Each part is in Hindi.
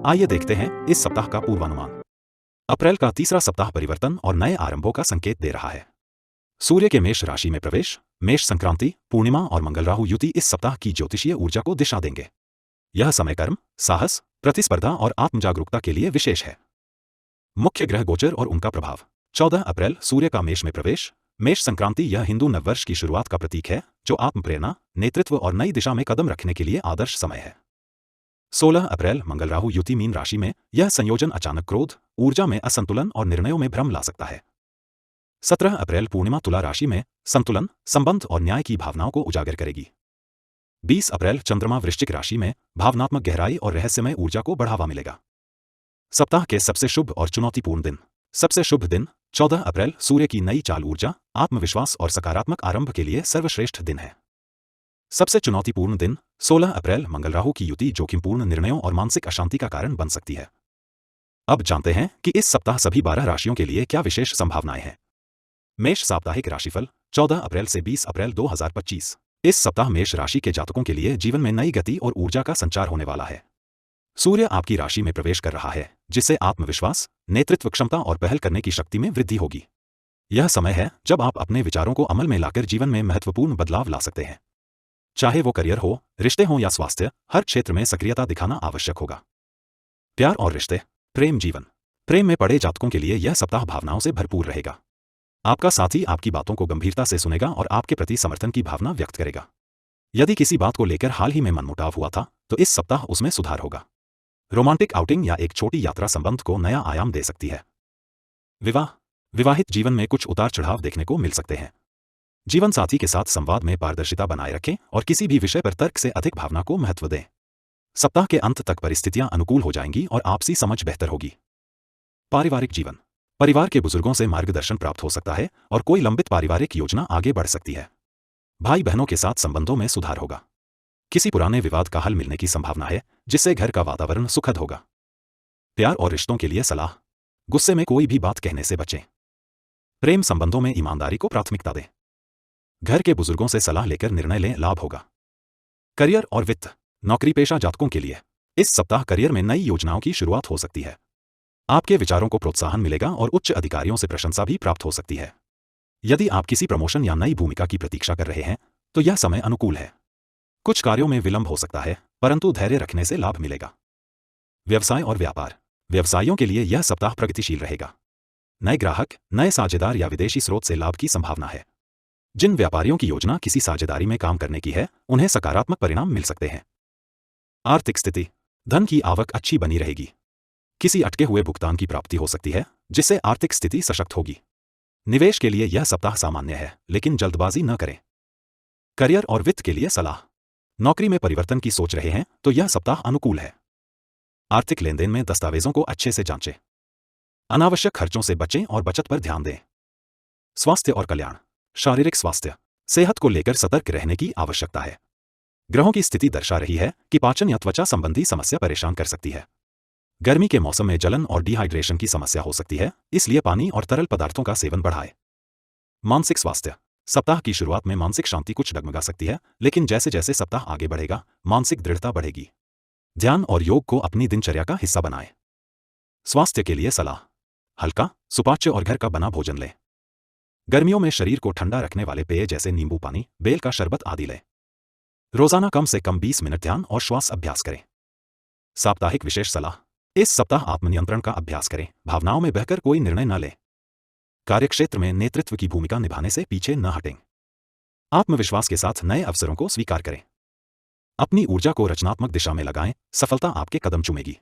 आइए देखते हैं इस सप्ताह का पूर्वानुमान। अप्रैल का तीसरा सप्ताह परिवर्तन और नए आरंभों का संकेत दे रहा है। सूर्य के मेष राशि में प्रवेश, मेष संक्रांति, पूर्णिमा और मंगल राहु युति इस सप्ताह की ज्योतिषीय ऊर्जा को दिशा देंगे। यह समय कर्म, साहस, प्रतिस्पर्धा और आत्मजागरूकता के लिए विशेष है। मुख्य ग्रह गोचर और उनका प्रभाव। 14 अप्रैल सूर्य का मेष में प्रवेश। मेष संक्रांति यह हिंदू नववर्ष की शुरुआत का प्रतीक है, जो आत्मप्रेरणा, नेतृत्व और नई दिशा में कदम रखने के लिए आदर्श समय है। 16 अप्रैल मंगल राहु युति मीन राशि में। यह संयोजन अचानक क्रोध, ऊर्जा में असंतुलन और निर्णयों में भ्रम ला सकता है। 17 अप्रैल पूर्णिमा तुला राशि में। संतुलन, संबंध और न्याय की भावनाओं को उजागर करेगी। 20 अप्रैल चंद्रमा वृश्चिक राशि में। भावनात्मक गहराई और रहस्यमय ऊर्जा को बढ़ावा मिलेगा। सप्ताह के सबसे शुभ और चुनौतीपूर्ण दिन। सबसे शुभ दिन 14 अप्रैल सूर्य की नई चाल ऊर्जा, आत्मविश्वास और सकारात्मक आरंभ के लिए सर्वश्रेष्ठ दिन है। सबसे चुनौतीपूर्ण दिन 16 अप्रैल मंगल राहु की युति जोखिमपूर्ण निर्णयों और मानसिक अशांति का कारण बन सकती है। अब जानते हैं कि इस सप्ताह सभी 12 राशियों के लिए क्या विशेष संभावनाएं हैं। मेष साप्ताहिक राशिफल 14 अप्रैल से 20 अप्रैल 2025। इस सप्ताह मेष राशि के जातकों के लिए जीवन में नई गति और ऊर्जा का संचार होने वाला है। सूर्य आपकी राशि में प्रवेश कर रहा है, जिससे आत्मविश्वास, नेतृत्व क्षमता और पहल करने की शक्ति में वृद्धि होगी। यह समय है जब आप अपने विचारों को अमल में लाकर जीवन में महत्वपूर्ण बदलाव ला सकते हैं। चाहे वो करियर हो, रिश्ते हों या स्वास्थ्य, हर क्षेत्र में सक्रियता दिखाना आवश्यक होगा। प्यार और रिश्ते। प्रेम जीवन। प्रेम में पड़े जातकों के लिए यह सप्ताह भावनाओं से भरपूर रहेगा। आपका साथी आपकी बातों को गंभीरता से सुनेगा और आपके प्रति समर्थन की भावना व्यक्त करेगा। यदि किसी बात को लेकर हाल ही में मनमुटाव हुआ था, तो इस सप्ताह उसमें सुधार होगा। रोमांटिक आउटिंग या एक छोटी यात्रा संबंध को नया आयाम दे सकती है। विवाह। विवाहित जीवन में कुछ उतार चढ़ाव देखने को मिल सकते हैं। जीवन साथी के साथ संवाद में पारदर्शिता बनाए रखें और किसी भी विषय पर तर्क से अधिक भावना को महत्व दें। सप्ताह के अंत तक परिस्थितियां अनुकूल हो जाएंगी और आपसी समझ बेहतर होगी। पारिवारिक जीवन। परिवार के बुजुर्गों से मार्गदर्शन प्राप्त हो सकता है और कोई लंबित पारिवारिक योजना आगे बढ़ सकती है। भाई बहनों के साथ संबंधों में सुधार होगा। किसी पुराने विवाद का हल मिलने की संभावना है, जिससे घर का वातावरण सुखद होगा। प्यार और रिश्तों के लिए सलाह। गुस्से में कोई भी बात कहने से बचें। प्रेम संबंधों में ईमानदारी को प्राथमिकता दें। घर के बुजुर्गों से सलाह लेकर निर्णय लें, लाभ होगा। करियर और वित्त। नौकरी पेशा जातकों के लिए इस सप्ताह करियर में नई योजनाओं की शुरुआत हो सकती है। आपके विचारों को प्रोत्साहन मिलेगा और उच्च अधिकारियों से प्रशंसा भी प्राप्त हो सकती है। यदि आप किसी प्रमोशन या नई भूमिका की प्रतीक्षा कर रहे हैं, तो यह समय अनुकूल है। कुछ कार्यों में विलंब हो सकता है, परंतु धैर्य रखने से लाभ मिलेगा। व्यवसाय और व्यापार। व्यवसायियों के लिए यह सप्ताह प्रगतिशील रहेगा। नए ग्राहक, नए साझेदार या विदेशी स्रोत से लाभ की संभावना है। जिन व्यापारियों की योजना किसी साझेदारी में काम करने की है, उन्हें सकारात्मक परिणाम मिल सकते हैं। आर्थिक स्थिति। धन की आवक अच्छी बनी रहेगी। किसी अटके हुए भुगतान की प्राप्ति हो सकती है, जिससे आर्थिक स्थिति सशक्त होगी। निवेश के लिए यह सप्ताह सामान्य है, लेकिन जल्दबाजी न करें। करियर और वित्त के लिए सलाह। नौकरी में परिवर्तन की सोच रहे हैं, तो यह सप्ताह अनुकूल है। आर्थिक लेनदेन में दस्तावेजों को अच्छे से जांचें। अनावश्यक खर्चों से बचें और बचत पर ध्यान दें। स्वास्थ्य और कल्याण। शारीरिक स्वास्थ्य। सेहत को लेकर सतर्क रहने की आवश्यकता है। ग्रहों की स्थिति दर्शा रही है कि पाचन या त्वचा संबंधी समस्या परेशान कर सकती है। गर्मी के मौसम में जलन और डिहाइड्रेशन की समस्या हो सकती है, इसलिए पानी और तरल पदार्थों का सेवन बढ़ाएं। मानसिक स्वास्थ्य। सप्ताह की शुरुआत में मानसिक शांति कुछ डगमगा सकती है, लेकिन जैसे जैसे सप्ताह आगे बढ़ेगा, मानसिक दृढ़ता बढ़ेगी। ध्यान और योग को अपनी दिनचर्या का हिस्सा बनाएं। स्वास्थ्य के लिए सलाह। हल्का, सुपाच्य और घर का बना भोजन लें। गर्मियों में शरीर को ठंडा रखने वाले पेय जैसे नींबू पानी, बेल का शरबत आदि लें। रोजाना कम से कम 20 मिनट ध्यान और श्वास अभ्यास करें। साप्ताहिक विशेष सलाह। इस सप्ताह आत्मनियंत्रण का अभ्यास करें, भावनाओं में बहकर कोई निर्णय न लें। कार्यक्षेत्र में नेतृत्व की भूमिका निभाने से पीछे न हटें। आत्मविश्वास के साथ नए अवसरों को स्वीकार करें। अपनी ऊर्जा को रचनात्मक दिशा में लगाएं, सफलता आपके कदम चूमेगी।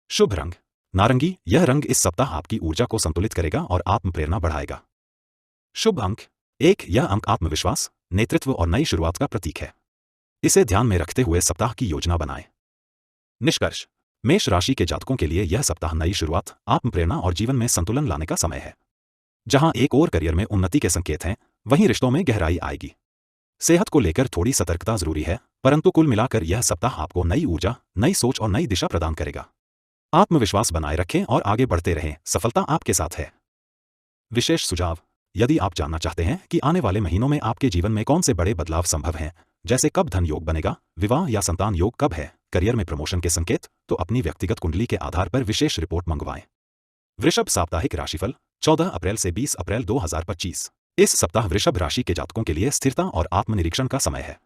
शुभ रंग नारंगी। यह रंग इस सप्ताह आपकी ऊर्जा को संतुलित करेगा और आत्मप्रेरणा बढ़ाएगा। शुभ अंक 1। यह अंक आत्मविश्वास, नेतृत्व और नई शुरुआत का प्रतीक है। इसे ध्यान में रखते हुए सप्ताह की योजना बनाएं। निष्कर्ष। मेष राशि के जातकों के लिए यह सप्ताह नई शुरुआत, आत्मप्रेरणा और जीवन में संतुलन लाने का समय है। जहां एक और करियर में उन्नति के संकेत हैं, वहीं रिश्तों में गहराई आएगी। सेहत को लेकर थोड़ी सतर्कता जरूरी है, परंतु कुल मिलाकर यह सप्ताह आपको नई ऊर्जा, नई सोच और नई दिशा प्रदान करेगा। आत्मविश्वास बनाए रखें और आगे बढ़ते रहें, सफलता आपके साथ है। विशेष सुझाव। यदि आप जानना चाहते हैं कि आने वाले महीनों में आपके जीवन में कौन से बड़े बदलाव संभव हैं, जैसे कब धन योग बनेगा, विवाह या संतान योग कब है, करियर में प्रमोशन के संकेत, तो अपनी व्यक्तिगत कुंडली के आधार पर विशेष रिपोर्ट मंगवाएं। वृषभ साप्ताहिक राशिफल 14 अप्रैल से 20 अप्रैल 2025। इस सप्ताह वृषभ राशि के जातकों के लिए स्थिरता और आत्मनिरीक्षण का समय है।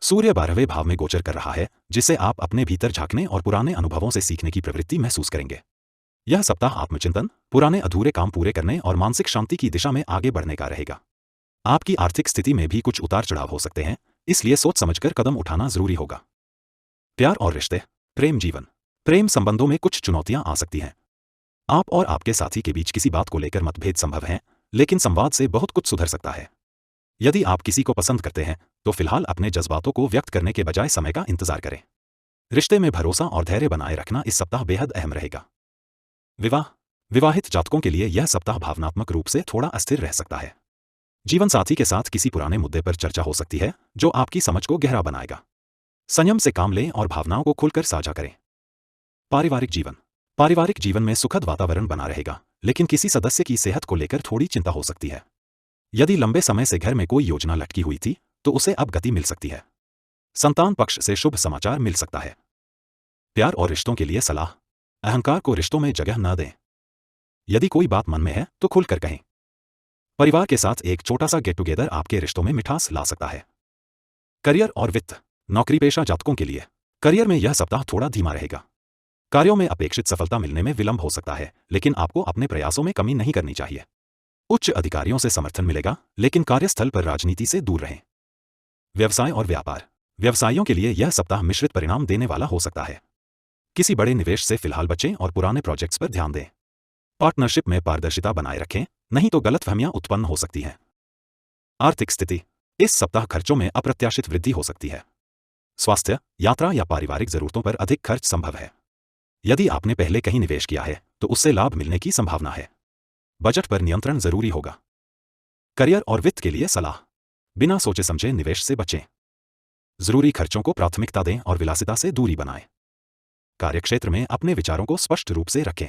सूर्य 12वें भाव में गोचर कर रहा है, जिससे आप अपने भीतर झांकने और पुराने अनुभवों से सीखने की प्रवृत्ति महसूस करेंगे। यह सप्ताह आत्मचिंतन, पुराने अधूरे काम पूरे करने और मानसिक शांति की दिशा में आगे बढ़ने का रहेगा। आपकी आर्थिक स्थिति में भी कुछ उतार चढ़ाव हो सकते हैं, इसलिए सोच समझकर कदम उठाना जरूरी होगा। प्यार और रिश्ते, प्रेम जीवन, प्रेम संबंधों में कुछ चुनौतियां आ सकती हैं। आप और आपके साथी के बीच किसी बात को लेकर मतभेद संभव हैं, लेकिन संवाद से बहुत कुछ सुधर सकता है। यदि आप किसी को पसंद करते हैं तो फिलहाल अपने जज्बातों को व्यक्त करने के बजाय समय का इंतजार करें। रिश्ते में भरोसा और धैर्य बनाए रखना इस सप्ताह बेहद अहम रहेगा। विवाहित जातकों के लिए यह सप्ताह भावनात्मक रूप से थोड़ा अस्थिर रह सकता है। जीवन साथी के साथ किसी पुराने मुद्दे पर चर्चा हो सकती है, जो आपकी समझ को गहरा बनाएगा। संयम से काम लें और भावनाओं को खुलकर साझा करें। पारिवारिक जीवन में सुखद वातावरण बना रहेगा, लेकिन किसी सदस्य की सेहत को लेकर थोड़ी चिंता हो सकती है। यदि लंबे समय से घर में कोई योजना लटकी हुई थी तो उसे अब गति मिल सकती है। संतान पक्ष से शुभ समाचार मिल सकता है। प्यार और रिश्तों के लिए सलाह, अहंकार को रिश्तों में जगह न दें। यदि कोई बात मन में है तो खुलकर कहें। परिवार के साथ एक छोटा सा गेट टुगेदर आपके रिश्तों में मिठास ला सकता है। करियर और वित्त, नौकरी पेशा जातकों के लिए करियर में यह सप्ताह थोड़ा धीमा रहेगा। कार्यों में अपेक्षित सफलता मिलने में विलंब हो सकता है, लेकिन आपको अपने प्रयासों में कमी नहीं करनी चाहिए। उच्च अधिकारियों से समर्थन मिलेगा, लेकिन कार्यस्थल पर राजनीति से दूर रहें। व्यवसाय और व्यापार, व्यवसायियों के लिए यह सप्ताह मिश्रित परिणाम देने वाला हो सकता है। किसी बड़े निवेश से फिलहाल बचें और पुराने प्रोजेक्ट्स पर ध्यान दें। पार्टनरशिप में पारदर्शिता बनाए रखें, नहीं तो गलतफहमियां उत्पन्न हो सकती हैं। आर्थिक स्थिति, इस सप्ताह खर्चों में अप्रत्याशित वृद्धि हो सकती है। स्वास्थ्य, यात्रा या पारिवारिक जरूरतों पर अधिक खर्च संभव है। यदि आपने पहले कहीं निवेश किया है तो उससे लाभ मिलने की संभावना है। बजट पर नियंत्रण जरूरी होगा। करियर और वित्त के लिए सलाह, बिना सोचे समझे निवेश से बचें। जरूरी खर्चों को प्राथमिकता दें और विलासिता से दूरी बनाएं। कार्यक्षेत्र में अपने विचारों को स्पष्ट रूप से रखें।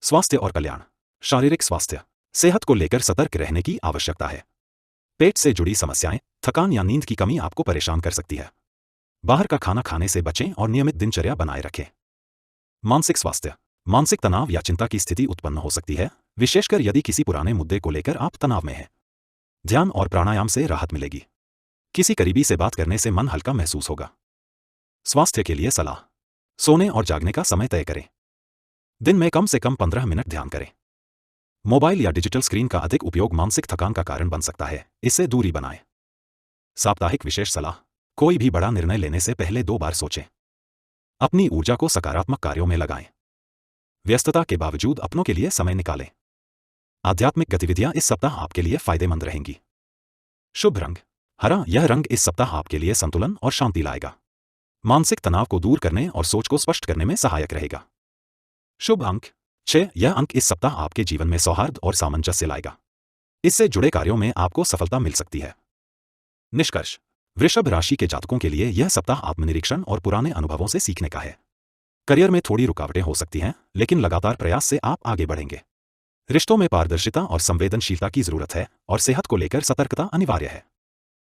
स्वास्थ्य और कल्याण, शारीरिक स्वास्थ्य, सेहत को लेकर सतर्क रहने की आवश्यकता है। पेट से जुड़ी समस्याएं, थकान या नींद की कमी आपको परेशान कर सकती है। बाहर का खाना खाने से बचें और नियमित दिनचर्या बनाए रखें। मानसिक स्वास्थ्य, मानसिक तनाव या चिंता की स्थिति उत्पन्न हो सकती है, विशेषकर यदि किसी पुराने मुद्दे को लेकर आप तनाव में हैं। ध्यान और प्राणायाम से राहत मिलेगी। किसी करीबी से बात करने से मन हल्का महसूस होगा। स्वास्थ्य के लिए सलाह, सोने और जागने का समय तय करें। दिन में कम से कम 15 मिनट ध्यान करें। मोबाइल या डिजिटल स्क्रीन का अधिक उपयोग मानसिक थकान का कारण बन सकता है, इससे दूरी बनाएं। साप्ताहिक विशेष सलाह, कोई भी बड़ा निर्णय लेने से पहले 2 बार सोचें। अपनी ऊर्जा को सकारात्मक कार्यों में लगाएं। व्यस्तता के बावजूद अपनों के लिए समय निकालें। आध्यात्मिक गतिविधियां इस सप्ताह आपके लिए फायदेमंद रहेंगी। शुभ रंग हरा, यह रंग इस सप्ताह आपके लिए संतुलन और शांति लाएगा। मानसिक तनाव को दूर करने और सोच को स्पष्ट करने में सहायक रहेगा। शुभ अंक 6, यह अंक इस सप्ताह आपके जीवन में सौहार्द और सामंजस्य लाएगा। इससे जुड़े कार्यों में आपको सफलता मिल सकती है। निष्कर्ष, वृषभ राशि के जातकों के लिए यह सप्ताह आत्मनिरीक्षण और पुराने अनुभवों से सीखने का है। करियर में थोड़ी रुकावटें हो सकती हैं, लेकिन लगातार प्रयास से आप आगे बढ़ेंगे। रिश्तों में पारदर्शिता और संवेदनशीलता की जरूरत है और सेहत को लेकर सतर्कता अनिवार्य है।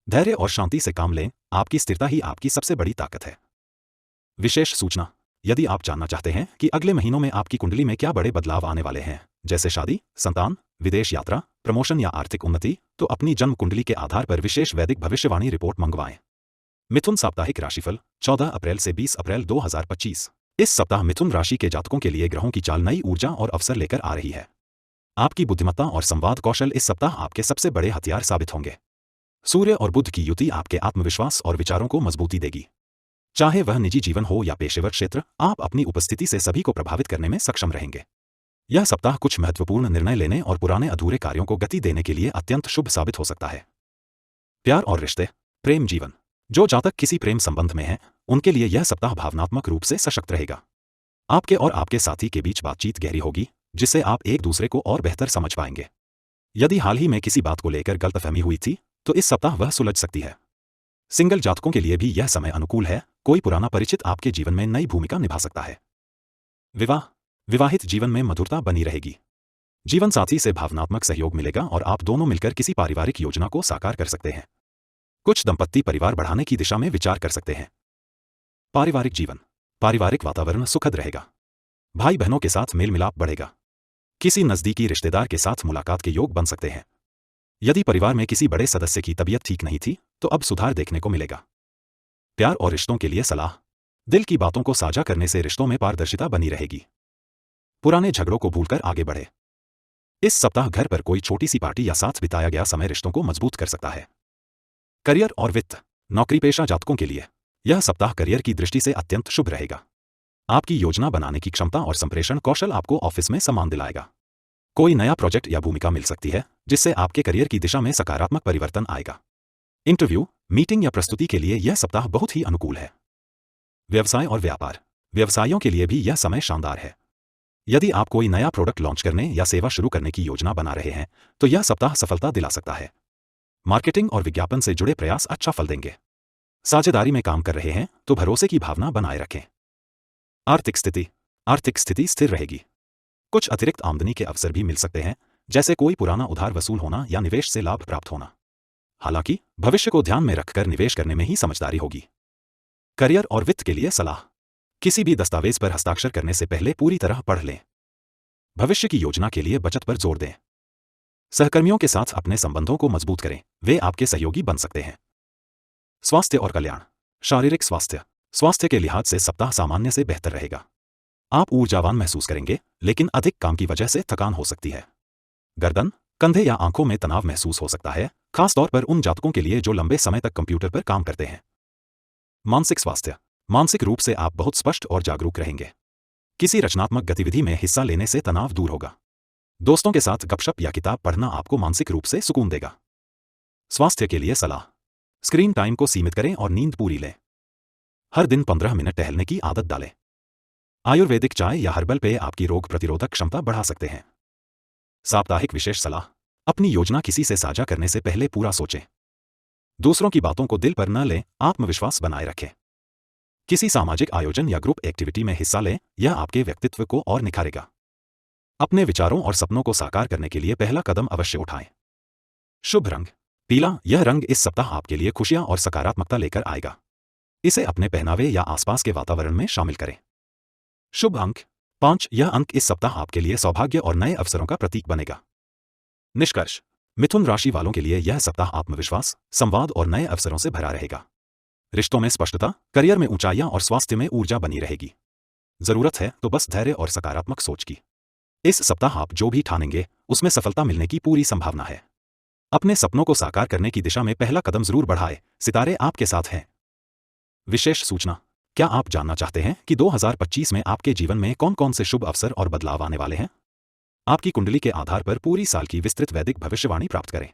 धैर्य और शांति से काम लें, आपकी स्थिरता ही आपकी सबसे बड़ी ताकत है। विशेष सूचना, यदि आप जानना चाहते हैं कि अगले महीनों में आपकी कुंडली में क्या बड़े बदलाव आने वाले हैं, जैसे शादी, संतान, विदेश यात्रा, प्रमोशन या आर्थिक उन्नति, तो अपनी जन्म कुंडली के आधार पर विशेष वैदिक भविष्यवाणी रिपोर्ट मंगवाएं। मिथुन साप्ताहिक राशिफल 14 अप्रैल से 20 अप्रैल 2025। इस सप्ताह मिथुन राशि के जातकों के लिए ग्रहों की चाल नई ऊर्जा और अवसर लेकर आ रही है। आपकी बुद्धिमत्ता और संवाद कौशल इस सप्ताह आपके सबसे बड़े हथियार साबित होंगे। सूर्य और बुध की युति आपके आत्मविश्वास और विचारों को मजबूती देगी। चाहे वह निजी जीवन हो या पेशेवर क्षेत्र, आप अपनी उपस्थिति से सभी को प्रभावित करने में सक्षम रहेंगे। यह सप्ताह कुछ महत्वपूर्ण निर्णय लेने और पुराने अधूरे कार्यों को गति देने के लिए अत्यंत शुभ साबित हो सकता है। प्यार और रिश्ते, प्रेम जीवन, जो जातक किसी प्रेम संबंध में हैं, उनके लिए यह सप्ताह भावनात्मक रूप से सशक्त रहेगा। आपके और आपके साथी के बीच बातचीत गहरी होगी, जिससे आप एक दूसरे को और बेहतर समझ पाएंगे। यदि हाल ही में किसी बात को लेकर गलतफहमी हुई थी तो इस सप्ताह वह सुलझ सकती है। सिंगल जातकों के लिए भी यह समय अनुकूल है, कोई पुराना परिचित आपके जीवन में नई भूमिका निभा सकता है। विवाहित जीवन में मधुरता बनी रहेगी। जीवन साथी से भावनात्मक सहयोग मिलेगा और आप दोनों मिलकर किसी पारिवारिक योजना को साकार कर सकते हैं। कुछ दंपत्ति परिवार बढ़ाने की दिशा में विचार कर सकते हैं। पारिवारिक जीवन, पारिवारिक वातावरण सुखद रहेगा। भाई बहनों के साथ मेल मिलाप बढ़ेगा। किसी नज़दीकी रिश्तेदार के साथ मुलाकात के योग बन सकते हैं। यदि परिवार में किसी बड़े सदस्य की तबीयत ठीक नहीं थी तो अब सुधार देखने को मिलेगा। प्यार और रिश्तों के लिए सलाह, दिल की बातों को साझा करने से रिश्तों में पारदर्शिता बनी रहेगी। पुराने झगड़ों को भूलकर आगे बढ़े। इस सप्ताह घर पर कोई छोटी सी पार्टी या साथ बिताया गया समय रिश्तों को मजबूत कर सकता है। करियर और वित्त, नौकरी पेशा जातकों के लिए यह सप्ताह करियर की दृष्टि से अत्यंत शुभ रहेगा। आपकी योजना बनाने की क्षमता और संप्रेषण कौशल आपको ऑफिस में सम्मान दिलाएगा। कोई नया प्रोजेक्ट या भूमिका मिल सकती है जिससे आपके करियर की दिशा में सकारात्मक परिवर्तन आएगा। इंटरव्यू, मीटिंग या प्रस्तुति के लिए यह सप्ताह बहुत ही अनुकूल है। व्यवसाय और व्यापार, व्यवसायियों के लिए भी यह समय शानदार है। यदि आप कोई नया प्रोडक्ट लॉन्च करने या सेवा शुरू करने की योजना बना रहे हैं तो यह सप्ताह सफलता दिला सकता है। मार्केटिंग और विज्ञापन से जुड़े प्रयास अच्छा फल देंगे। साझेदारी में काम कर रहे हैं तो भरोसे की भावना बनाए रखें। आर्थिक स्थिति स्थिर रहेगी। कुछ अतिरिक्त आमदनी के अवसर भी मिल सकते हैं, जैसे कोई पुराना उधार वसूल होना या निवेश से लाभ प्राप्त होना। हालांकि भविष्य को ध्यान में रखकर निवेश करने में ही समझदारी होगी। करियर और वित्त के लिए सलाह, किसी भी दस्तावेज पर हस्ताक्षर करने से पहले पूरी तरह पढ़ लें। भविष्य की योजना के लिए बचत पर जोर दें। सहकर्मियों के साथ अपने संबंधों को मजबूत करें, वे आपके सहयोगी बन सकते हैं। स्वास्थ्य और कल्याण, शारीरिक स्वास्थ्य के लिहाज से सप्ताह सामान्य से बेहतर रहेगा। आप ऊर्जावान महसूस करेंगे, लेकिन अधिक काम की वजह से थकान हो सकती है। गर्दन, कंधे या आंखों में तनाव महसूस हो सकता है, खासतौर पर उन जातकों के लिए जो लंबे समय तक कंप्यूटर पर काम करते हैं। मानसिक स्वास्थ्य, मानसिक रूप से आप बहुत स्पष्ट और जागरूक रहेंगे। किसी रचनात्मक गतिविधि में हिस्सा लेने से तनाव दूर होगा। दोस्तों के साथ गपशप या किताब पढ़ना आपको मानसिक रूप से सुकून देगा। स्वास्थ्य के लिए सलाह, स्क्रीन टाइम को सीमित करें और नींद पूरी लें। हर दिन 15 मिनट टहलने की आदत डालें। आयुर्वेदिक चाय या हर्बल पेय आपकी रोग प्रतिरोधक क्षमता बढ़ा सकते हैं। साप्ताहिक विशेष सलाह, अपनी योजना किसी से साझा करने से पहले पूरा सोचें। दूसरों की बातों को दिल पर न लें, आत्मविश्वास बनाए रखें। किसी सामाजिक आयोजन या ग्रुप एक्टिविटी में हिस्सा लें, यह आपके व्यक्तित्व को और निखारेगा। अपने विचारों और सपनों को साकार करने के लिए पहला कदम अवश्य उठाएं। शुभ रंग पीला, यह रंग इस सप्ताह आपके लिए खुशियां और सकारात्मकता लेकर आएगा। इसे अपने पहनावे या आसपास के वातावरण में शामिल करें। शुभ अंक 5, यह अंक इस सप्ताह आपके लिए सौभाग्य और नए अवसरों का प्रतीक बनेगा। निष्कर्ष, मिथुन राशि वालों के लिए यह सप्ताह आत्मविश्वास, संवाद और नए अवसरों से भरा रहेगा। रिश्तों में स्पष्टता, करियर में ऊंचाइयां और स्वास्थ्य में ऊर्जा बनी रहेगी। जरूरत है तो बस धैर्य और सकारात्मक सोच की। इस सप्ताह आप जो भी ठानेंगे उसमें सफलता मिलने की पूरी संभावना है। अपने सपनों को साकार करने की दिशा में पहला कदम जरूर बढ़ाएं, सितारे आपके साथ हैं। विशेष सूचना, क्या आप जानना चाहते हैं कि 2025 में आपके जीवन में कौन कौन से शुभ अवसर और बदलाव आने वाले हैं? आपकी कुंडली के आधार पर पूरी साल की विस्तृत वैदिक भविष्यवाणी प्राप्त करें।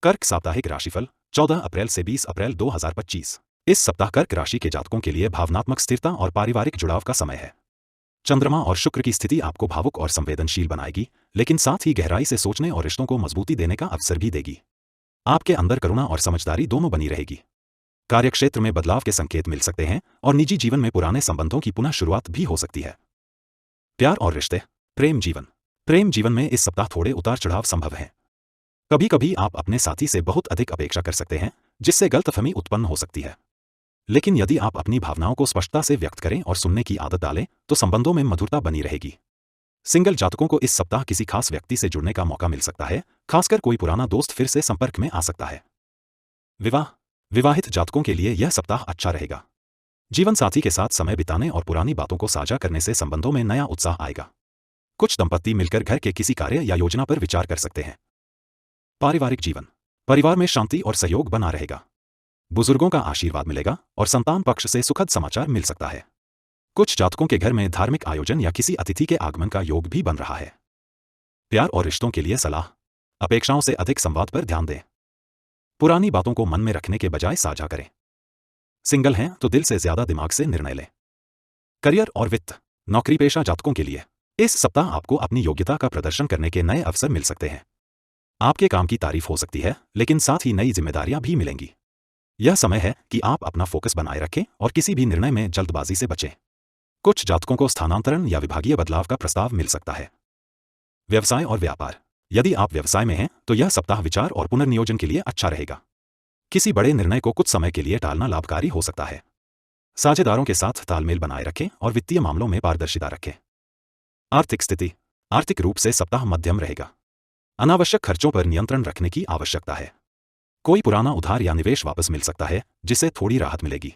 कर्क साप्ताहिक राशिफल 14 अप्रैल से 20 अप्रैल 2025। इस सप्ताह कर्क राशि के जातकों के लिए भावनात्मक स्थिरता और पारिवारिक जुड़ाव का समय है। चंद्रमा और शुक्र की स्थिति आपको भावुक और संवेदनशील बनाएगी, लेकिन साथ ही गहराई से सोचने और रिश्तों को मजबूती देने का अवसर भी देगी। आपके अंदर करुणा और समझदारी दोनों बनी रहेगी। कार्यक्षेत्र में बदलाव के संकेत मिल सकते हैं और निजी जीवन में पुराने संबंधों की पुनः शुरुआत भी हो सकती है। प्यार और रिश्ते, प्रेम जीवन में इस सप्ताह थोड़े उतार चढ़ाव संभव हैं। कभी कभी आप अपने साथी से बहुत अधिक अपेक्षा कर सकते हैं, जिससे गलतफहमी उत्पन्न हो सकती है। लेकिन यदि आप अपनी भावनाओं को स्पष्टता से व्यक्त करें और सुनने की आदत डालें तो संबंधों में मधुरता बनी रहेगी। सिंगल जातकों को इस सप्ताह किसी खास व्यक्ति से जुड़ने का मौका मिल सकता है, खासकर कोई पुराना दोस्त फिर से संपर्क में आ सकता है। विवाहित जातकों के लिए यह सप्ताह अच्छा रहेगा। जीवन साथी के साथ समय बिताने और पुरानी बातों को साझा करने से संबंधों में नया उत्साह आएगा। कुछ दंपत्ति मिलकर घर के किसी कार्य या योजना पर विचार कर सकते हैं। पारिवारिक जीवन, परिवार में शांति और सहयोग बना रहेगा। बुजुर्गों का आशीर्वाद मिलेगा और संतान पक्ष से सुखद समाचार मिल सकता है। कुछ जातकों के घर में धार्मिक आयोजन या किसी अतिथि के आगमन का योग भी बन रहा है। प्यार और रिश्तों के लिए सलाह, अपेक्षाओं से अधिक संवाद पर ध्यान दें। पुरानी बातों को मन में रखने के बजाय साझा करें। सिंगल हैं तो दिल से ज्यादा दिमाग से निर्णय लें। करियर और वित्त, नौकरी पेशा जातकों के लिए इस सप्ताह आपको अपनी योग्यता का प्रदर्शन करने के नए अवसर मिल सकते हैं। आपके काम की तारीफ हो सकती है, लेकिन साथ ही नई जिम्मेदारियां भी मिलेंगी। यह समय है कि आप अपना फोकस बनाए रखें और किसी भी निर्णय में जल्दबाजी से बचें। कुछ जातकों को स्थानांतरण या विभागीय बदलाव का प्रस्ताव मिल सकता है। व्यवसाय और व्यापार, यदि आप व्यवसाय में हैं तो यह सप्ताह विचार और पुनर्नियोजन के लिए अच्छा रहेगा। किसी बड़े निर्णय को कुछ समय के लिए टालना लाभकारी हो सकता है। साझेदारों के साथ तालमेल बनाए रखें और वित्तीय मामलों में पारदर्शिता रखें। आर्थिक स्थिति। आर्थिक रूप से सप्ताह मध्यम रहेगा। अनावश्यक खर्चों पर नियंत्रण रखने की आवश्यकता है। कोई पुराना उधार या निवेश वापस मिल सकता है, जिससे थोड़ी राहत मिलेगी।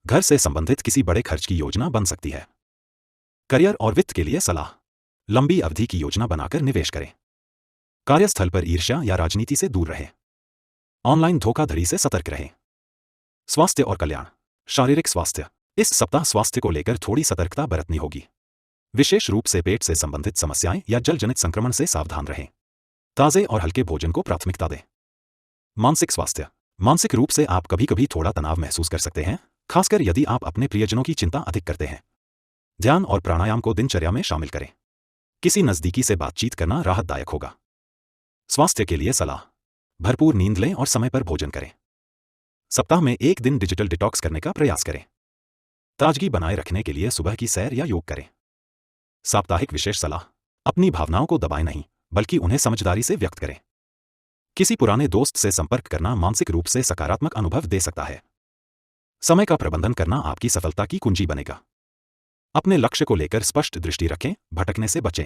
घर से संबंधित किसी बड़े खर्च की योजना बन सकती है। करियर और वित्त के लिए सलाह। लंबी अवधि की योजना बनाकर निवेश करें। कार्यस्थल पर ईर्ष्या या राजनीति से दूर रहें। ऑनलाइन धोखाधड़ी से सतर्क रहें। स्वास्थ्य और कल्याण। शारीरिक स्वास्थ्य। इस सप्ताह स्वास्थ्य को लेकर थोड़ी सतर्कता बरतनी होगी। विशेष रूप से पेट से संबंधित समस्याएं या जलजनित संक्रमण से सावधान रहें। ताजे और हल्के भोजन को प्राथमिकता दें। मानसिक स्वास्थ्य। मानसिक रूप से आप कभी कभी थोड़ा तनाव महसूस कर सकते हैं, खासकर यदि आप अपने प्रियजनों की चिंता अधिक करते हैं। ध्यान और प्राणायाम को दिनचर्या में शामिल करें। किसी नज़दीकी से बातचीत करना राहतदायक होगा। स्वास्थ्य के लिए सलाह। भरपूर नींद लें और समय पर भोजन करें। सप्ताह में एक दिन डिजिटल डिटॉक्स करने का प्रयास करें। ताजगी बनाए रखने के लिए सुबह की सैर या योग करें। साप्ताहिक विशेष सलाह। अपनी भावनाओं को दबाएं नहीं, बल्कि उन्हें समझदारी से व्यक्त करें। किसी पुराने दोस्त से संपर्क करना मानसिक रूप से सकारात्मक अनुभव दे सकता है। समय का प्रबंधन करना आपकी सफलता की कुंजी बनेगा। अपने लक्ष्य को लेकर स्पष्ट दृष्टि रखें, भटकने से बचें।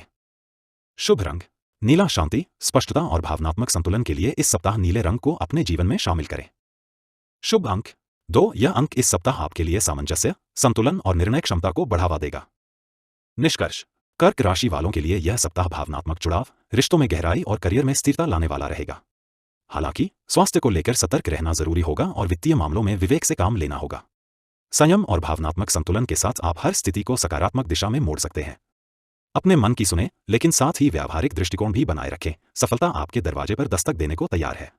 शुभ रंग नीला। शांति, स्पष्टता और भावनात्मक संतुलन के लिए इस सप्ताह नीले रंग को अपने जीवन में शामिल करें। शुभ अंक 2। यह अंक इस सप्ताह आपके लिए सामंजस्य, संतुलन और निर्णय क्षमता को बढ़ावा देगा। निष्कर्ष। कर्क राशि वालों के लिए यह सप्ताह भावनात्मक जुड़ाव, रिश्तों में गहराई और करियर में स्थिरता लाने वाला रहेगा। हालांकि स्वास्थ्य को लेकर सतर्क रहना जरूरी होगा और वित्तीय मामलों में विवेक से काम लेना होगा। संयम और भावनात्मक संतुलन के साथ आप हर स्थिति को सकारात्मक दिशा में मोड़ सकते हैं। अपने मन की सुने, लेकिन साथ ही व्यावहारिक दृष्टिकोण भी बनाए रखें। सफलता आपके दरवाजे पर दस्तक देने को तैयार है।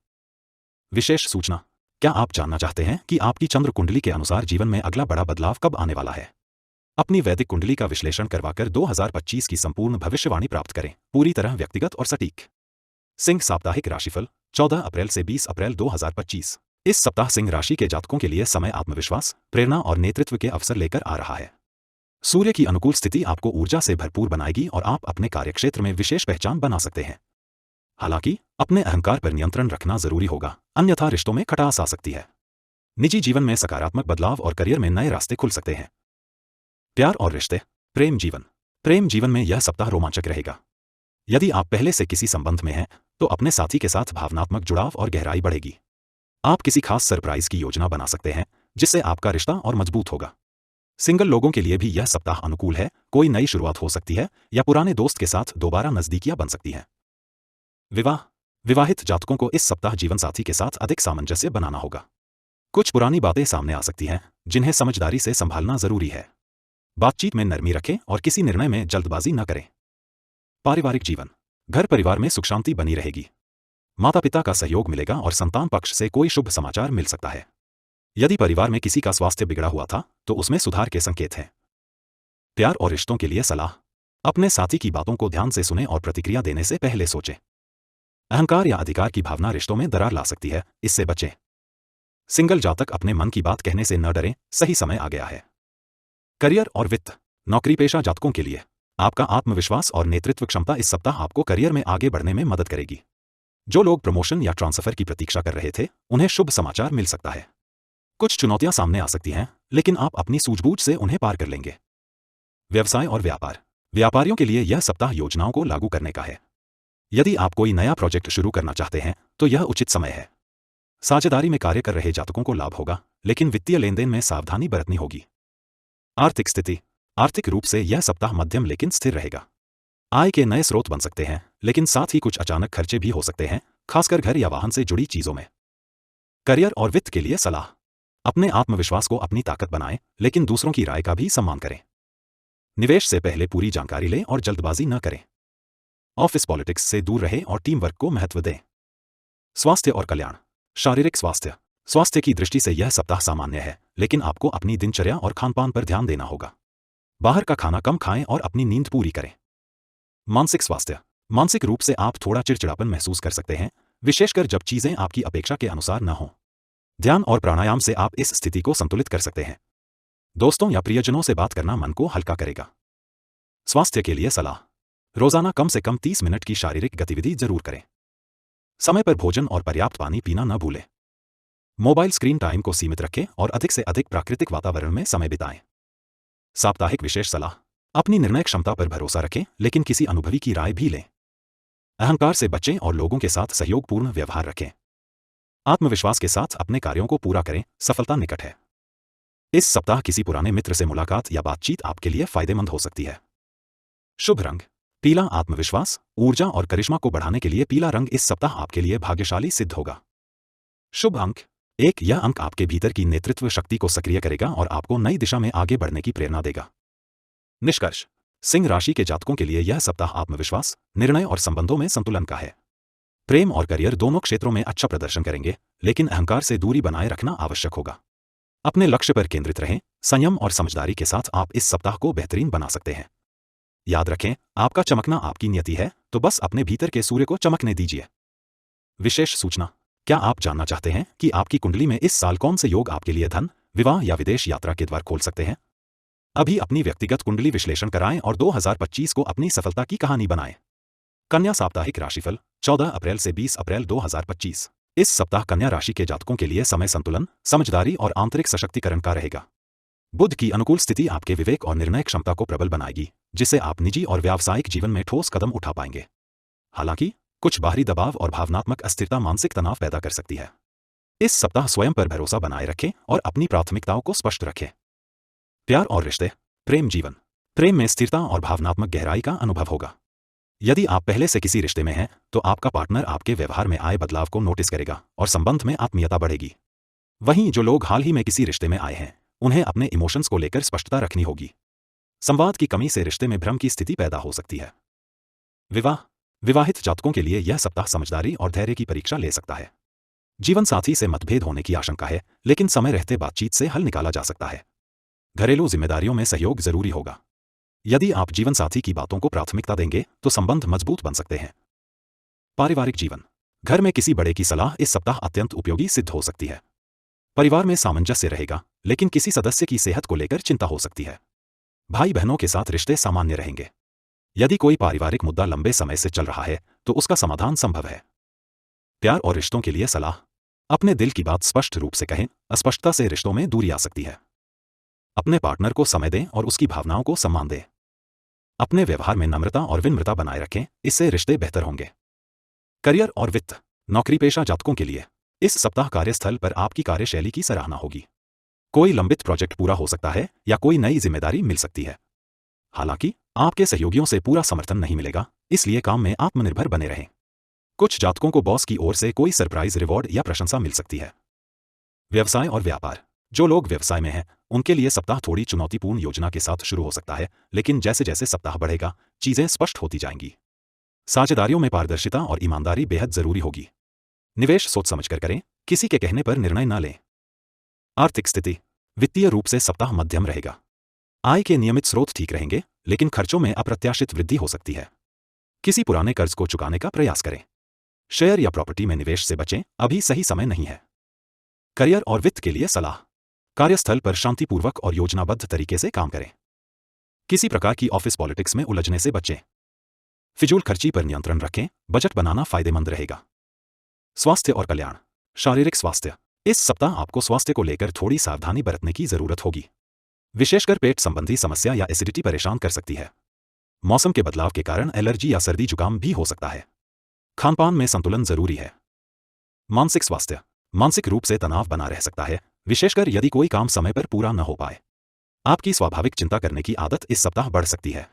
विशेष सूचना। क्या आप जानना चाहते हैं कि आपकी चंद्र कुंडली के अनुसार जीवन में अगला बड़ा बदलाव कब आने वाला है? अपनी वैदिक कुंडली का विश्लेषण करवाकर 2025 की संपूर्ण भविष्यवाणी प्राप्त करें, पूरी तरह व्यक्तिगत और सटीक। सिंह साप्ताहिक राशिफल 14 अप्रैल से 20 अप्रैल 2025। इस सप्ताह सिंह राशि के जातकों के लिए समय आत्मविश्वास, प्रेरणा और नेतृत्व के अवसर लेकर आ रहा है। सूर्य की अनुकूल स्थिति आपको ऊर्जा से भरपूर बनाएगी और आप अपने कार्यक्षेत्र में विशेष पहचान बना सकते हैं। हालांकि अपने अहंकार पर नियंत्रण रखना जरूरी होगा, अन्यथा रिश्तों में खटास आ सकती है। निजी जीवन में सकारात्मक बदलाव और करियर में नए रास्ते खुल सकते हैं। प्यार और रिश्ते। प्रेम जीवन। प्रेम जीवन में यह सप्ताह रोमांचक रहेगा। यदि आप पहले से किसी संबंध में हैं, तो अपने साथी के साथ भावनात्मक जुड़ाव और गहराई बढ़ेगी। आप किसी खास सरप्राइज की योजना बना सकते हैं, जिससे आपका रिश्ता और मजबूत होगा। सिंगल लोगों के लिए भी यह सप्ताह अनुकूल है। कोई नई शुरुआत हो सकती है या पुराने दोस्त के साथ दोबारा नजदीकियां बन सकती हैं। विवाह। विवाहित जातकों को इस सप्ताह जीवनसाथी के साथ अधिक सामंजस्य बनाना होगा। कुछ पुरानी बातें सामने आ सकती हैं, जिन्हें समझदारी से संभालना जरूरी है। बातचीत में नरमी रखें और किसी निर्णय में जल्दबाजी न करें। पारिवारिक जीवन। घर परिवार में सुख शांति बनी रहेगी। माता पिता का सहयोग मिलेगा और संतान पक्ष से कोई शुभ समाचार मिल सकता है। यदि परिवार में किसी का स्वास्थ्य बिगड़ा हुआ था, तो उसमें सुधार के संकेत हैं। प्यार और रिश्तों के लिए सलाह। अपने साथी की बातों को ध्यान से सुनें और प्रतिक्रिया देने से पहले सोचें। अहंकार या अधिकार की भावना रिश्तों में दरार ला सकती है, इससे बचें। सिंगल जातक अपने मन की बात कहने से न डरें, सही समय आ गया है। करियर और वित्त। नौकरी पेशा जातकों के लिए आपका आत्मविश्वास और नेतृत्व क्षमता इस सप्ताह आपको करियर में आगे बढ़ने में मदद करेगी। जो लोग प्रमोशन या ट्रांसफर की प्रतीक्षा कर रहे थे, उन्हें शुभ समाचार मिल सकता है। कुछ चुनौतियां सामने आ सकती हैं, लेकिन आप अपनी सूझबूझ से उन्हें पार कर लेंगे। व्यवसाय और व्यापार। व्यापारियों के लिए यह सप्ताह योजनाओं को लागू करने का है। यदि आप कोई नया प्रोजेक्ट शुरू करना चाहते हैं, तो यह उचित समय है। साझेदारी में कार्य कर रहे जातकों को लाभ होगा, लेकिन वित्तीय लेनदेन में सावधानी बरतनी होगी। आर्थिक स्थिति। आर्थिक रूप से यह सप्ताह मध्यम लेकिन स्थिर रहेगा। आय के नए स्रोत बन सकते हैं, लेकिन साथ ही कुछ अचानक खर्चे भी हो सकते हैं, खासकर घर या वाहन से जुड़ी चीजों में। करियर और वित्त के लिए सलाह। अपने आत्मविश्वास को अपनी ताकत बनाएं, लेकिन दूसरों की राय का भी सम्मान करें। निवेश से पहले पूरी जानकारी लें और जल्दबाजी न करें। ऑफिस पॉलिटिक्स से दूर रहें और टीम वर्क को महत्व दें। स्वास्थ्य और कल्याण। शारीरिक स्वास्थ्य। स्वास्थ्य की दृष्टि से यह सप्ताह सामान्य है, लेकिन आपको अपनी दिनचर्या और खानपान पर ध्यान देना होगा। बाहर का खाना कम खाएं और अपनी नींद पूरी करें। मानसिक स्वास्थ्य। मानसिक रूप से आप थोड़ा चिड़चिड़ापन महसूस कर सकते हैं, विशेषकर जब चीजें आपकी अपेक्षा के अनुसार न हों। ध्यान और प्राणायाम से आप इस स्थिति को संतुलित कर सकते हैं। दोस्तों या प्रियजनों से बात करना मन को हल्का करेगा। स्वास्थ्य के लिए सलाह। रोजाना कम से कम 30 मिनट की शारीरिक गतिविधि जरूर करें। समय पर भोजन और पर्याप्त पानी पीना न भूलें। मोबाइल स्क्रीन टाइम को सीमित रखें और अधिक से अधिक प्राकृतिक वातावरण में समय बिताएं। साप्ताहिक विशेष सलाह। अपनी निर्णय क्षमता पर भरोसा रखें, लेकिन किसी अनुभवी की राय भी लें। अहंकार से बचें और लोगों के साथ सहयोगपूर्ण व्यवहार रखें। आत्मविश्वास के साथ अपने कार्यों को पूरा करें, सफलता निकट है। इस सप्ताह किसी पुराने मित्र से मुलाकात या बातचीत आपके लिए फायदेमंद हो सकती है। शुभ रंग पीला। आत्मविश्वास, ऊर्जा और करिश्मा को बढ़ाने के लिए पीला रंग इस सप्ताह आपके लिए भाग्यशाली सिद्ध होगा। शुभ अंक 1। यह अंक आपके भीतर की नेतृत्व शक्ति को सक्रिय करेगा और आपको नई दिशा में आगे बढ़ने की प्रेरणा देगा। निष्कर्ष। सिंह राशि के जातकों के लिए यह सप्ताह आत्मविश्वास, निर्णय और संबंधों में संतुलन का है। प्रेम और करियर दोनों क्षेत्रों में अच्छा प्रदर्शन करेंगे, लेकिन अहंकार से दूरी बनाए रखना आवश्यक होगा। अपने लक्ष्य पर केंद्रित रहें। संयम और समझदारी के साथ आप इस सप्ताह को बेहतरीन बना सकते हैं। याद रखें, आपका चमकना आपकी नियति है, तो बस अपने भीतर के सूर्य को चमकने दीजिए। विशेष सूचना। क्या आप जानना चाहते हैं कि आपकी कुंडली में इस साल कौन से योग आपके लिए धन, विवाह या विदेश यात्रा के द्वार खोल सकते हैं? अभी अपनी व्यक्तिगत कुंडली विश्लेषण कराएं और 2025 को अपनी सफलता की कहानी बनाएं। कन्या साप्ताहिक राशिफल 14 अप्रैल से 20 अप्रैल 2025। इस सप्ताह कन्या राशि के जातकों के लिए समय संतुलन, समझदारी और आंतरिक सशक्तिकरण का रहेगा। बुध की अनुकूल स्थिति आपके विवेक और निर्णय क्षमता को प्रबल बनाएगी, जिससे आप निजी और व्यावसायिक जीवन में ठोस कदम उठा पाएंगे। हालांकि कुछ बाहरी दबाव और भावनात्मक अस्थिरता मानसिक तनाव पैदा कर सकती है। इस सप्ताह स्वयं पर भरोसा बनाए रखें और अपनी प्राथमिकताओं को स्पष्ट रखें। प्यार और रिश्ते। प्रेम जीवन। प्रेम में स्थिरता और भावनात्मक गहराई का अनुभव होगा। यदि आप पहले से किसी रिश्ते में हैं, तो आपका पार्टनर आपके व्यवहार में आए बदलाव को नोटिस करेगा और संबंध में आत्मीयता बढ़ेगी। वहीं जो लोग हाल ही में किसी रिश्ते में आए हैं, उन्हें अपने इमोशंस को लेकर स्पष्टता रखनी होगी। संवाद की कमी से रिश्ते में भ्रम की स्थिति पैदा हो सकती है। विवाह। विवाहित जातकों के लिए यह सप्ताह समझदारी और धैर्य की परीक्षा ले सकता है। जीवन साथी से मतभेद होने की आशंका है, लेकिन समय रहते बातचीत से हल निकाला जा सकता है। घरेलू जिम्मेदारियों में सहयोग जरूरी होगा। यदि आप जीवन साथी की बातों को प्राथमिकता देंगे, तो संबंध मजबूत बन सकते हैं। पारिवारिक जीवन। घर में किसी बड़े की सलाह इस सप्ताह अत्यंत उपयोगी सिद्ध हो सकती है। परिवार में सामंजस्य रहेगा, लेकिन किसी सदस्य की सेहत को लेकर चिंता हो सकती है। भाई बहनों के साथ रिश्ते सामान्य रहेंगे। यदि कोई पारिवारिक मुद्दा लंबे समय से चल रहा है, तो उसका समाधान संभव है। प्यार और रिश्तों के लिए सलाह। अपने दिल की बात स्पष्ट रूप से कहें, अस्पष्टता से रिश्तों में दूरी आ सकती है। अपने पार्टनर को समय दें और उसकी भावनाओं को सम्मान दें। अपने व्यवहार में नम्रता और विनम्रता बनाए रखें, इससे रिश्ते बेहतर होंगे। करियर और वित्त। नौकरी पेशा जातकों के लिए इस सप्ताह कार्यस्थल पर आपकी कार्यशैली की सराहना होगी। कोई लंबित प्रोजेक्ट पूरा हो सकता है या कोई नई जिम्मेदारी मिल सकती है। हालांकि आपके सहयोगियों से पूरा समर्थन नहीं मिलेगा, इसलिए काम में आत्मनिर्भर बने रहें। कुछ जातकों को बॉस की ओर से कोई सरप्राइज रिवॉर्ड या प्रशंसा मिल सकती है। व्यवसाय और व्यापार। जो लोग व्यवसाय में हैं, उनके लिए सप्ताह थोड़ी चुनौतीपूर्ण योजना के साथ शुरू हो सकता है, लेकिन जैसे जैसे सप्ताह बढ़ेगा, चीजें स्पष्ट होती जाएंगी। साझेदारियों में पारदर्शिता और ईमानदारी बेहद जरूरी होगी। निवेश सोच समझकर करें, किसी के कहने पर निर्णय न लें। आर्थिक स्थिति। वित्तीय रूप से सप्ताह मध्यम रहेगा। आय के नियमित स्रोत ठीक रहेंगे, लेकिन खर्चों में अप्रत्याशित वृद्धि हो सकती है। किसी पुराने कर्ज को चुकाने का प्रयास करें। शेयर या प्रॉपर्टी में निवेश से बचें, अभी सही समय नहीं है। करियर और वित्त के लिए सलाह। कार्यस्थल पर शांतिपूर्वक और योजनाबद्ध तरीके से काम करें। किसी प्रकार की ऑफिस पॉलिटिक्स में उलझने से बचें। फिजूल खर्ची पर नियंत्रण रखें, बजट बनाना फायदेमंद रहेगा। स्वास्थ्य और कल्याण। शारीरिक स्वास्थ्य। इस सप्ताह आपको स्वास्थ्य को लेकर थोड़ी सावधानी बरतने की जरूरत होगी। विशेषकर पेट संबंधी समस्या या एसिडिटी परेशान कर सकती है। मौसम के बदलाव के कारण एलर्जी या सर्दी जुकाम भी हो सकता है। खानपान में संतुलन जरूरी है। मानसिक स्वास्थ्य। मानसिक रूप से तनाव बना रह सकता है, विशेषकर यदि कोई काम समय पर पूरा न हो पाए। आपकी स्वाभाविक चिंता करने की आदत इस सप्ताह बढ़ सकती है।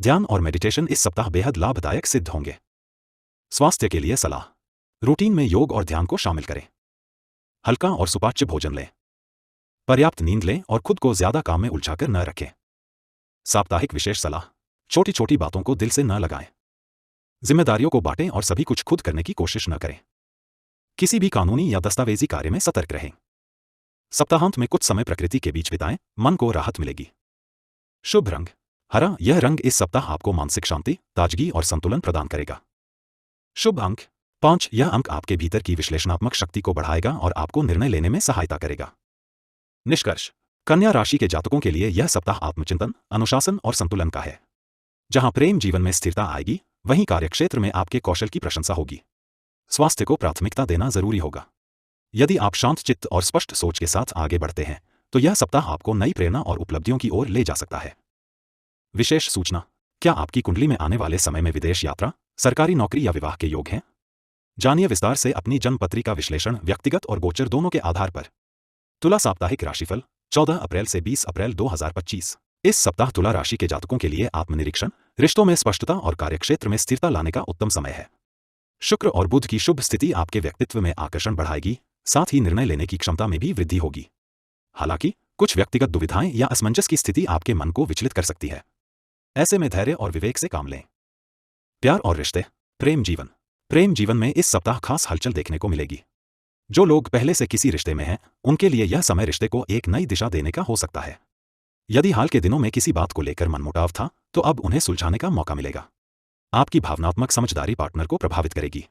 ध्यान और मेडिटेशन इस सप्ताह बेहद लाभदायक सिद्ध होंगे। स्वास्थ्य के लिए सलाह। रूटीन में योग और ध्यान को शामिल करें। हल्का और सुपाच्य भोजन लें। पर्याप्त नींद लें और खुद को ज्यादा काम में उलझाकर न रखें। साप्ताहिक विशेष सलाह। छोटी छोटी बातों को दिल से न लगाएं। जिम्मेदारियों को बांटें और सभी कुछ खुद करने की कोशिश न करें। किसी भी कानूनी या दस्तावेजी कार्य में सतर्क रहें। सप्ताहांत में कुछ समय प्रकृति के बीच बिताएं, मन को राहत मिलेगी। शुभ रंग हरा। यह रंग इस सप्ताह आपको मानसिक शांति, ताजगी और संतुलन प्रदान करेगा। शुभ अंक 5। यह अंक आपके भीतर की विश्लेषणात्मक शक्ति को बढ़ाएगा और आपको निर्णय लेने में सहायता करेगा। निष्कर्ष। कन्या राशि के जातकों के लिए यह सप्ताह आत्मचिंतन, अनुशासन और संतुलन का है। जहां प्रेम जीवन में स्थिरता आएगी, वहीं कार्यक्षेत्र में आपके कौशल की प्रशंसा होगी। स्वास्थ्य को प्राथमिकता देना जरूरी होगा। यदि आप शांत चित्त और स्पष्ट सोच के साथ आगे बढ़ते हैं तो यह सप्ताह आपको नई प्रेरणा और उपलब्धियों की ओर ले जा सकता है। विशेष सूचना, क्या आपकी कुंडली में आने वाले समय में विदेश यात्रा, सरकारी नौकरी या विवाह के योग हैं? जानिए विस्तार से अपनी जन्मपत्री का विश्लेषण व्यक्तिगत और गोचर दोनों के आधार पर। तुला साप्ताहिक राशिफल 14 अप्रैल से 20 अप्रैल 2025। इस सप्ताह तुला राशि के जातकों के लिए आत्मनिरीक्षण, रिश्तों में स्पष्टता और कार्यक्षेत्र में स्थिरता लाने का उत्तम समय है। शुक्र और बुध की शुभ स्थिति आपके व्यक्तित्व में आकर्षण बढ़ाएगी, साथ ही निर्णय लेने की क्षमता में भी वृद्धि होगी। हालांकि कुछ व्यक्तिगत दुविधाएं या असमंजस की स्थिति आपके मन को विचलित कर सकती है। ऐसे में धैर्य और विवेक से काम लें। प्यार और रिश्ते, प्रेम जीवन में इस सप्ताह खास हलचल देखने को मिलेगी। जो लोग पहले से किसी रिश्ते में हैं, उनके लिए यह समय रिश्ते को एक नई दिशा देने का हो सकता है। यदि हाल के दिनों में किसी बात को लेकर मनमुटाव था, तो अब उन्हें सुलझाने का मौका मिलेगा। आपकी भावनात्मक समझदारी पार्टनर को प्रभावित करेगी।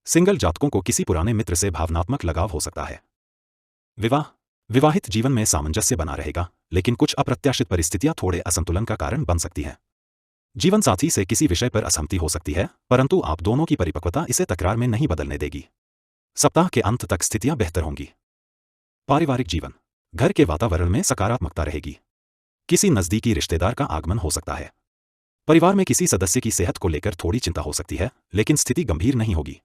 सिंगल जातकों को किसी पुराने मित्र से भावनात्मक लगाव हो सकता है। विवाहित जीवन में सामंजस्य बना रहेगा, लेकिन कुछ अप्रत्याशित परिस्थितियां थोड़े असंतुलन का कारण बन सकती हैं। जीवन साथी से किसी विषय पर असहमति हो सकती है, परंतु आप दोनों की परिपक्वता इसे तकरार में नहीं बदलने देगी। सप्ताह के अंत तक स्थितियां बेहतर होंगी। पारिवारिक जीवन, घर के वातावरण में सकारात्मकता रहेगी। किसी नजदीकी रिश्तेदार का आगमन हो सकता है। परिवार में किसी सदस्य की सेहत को लेकर थोड़ी चिंता हो सकती है, लेकिन स्थिति गंभीर नहीं होगी।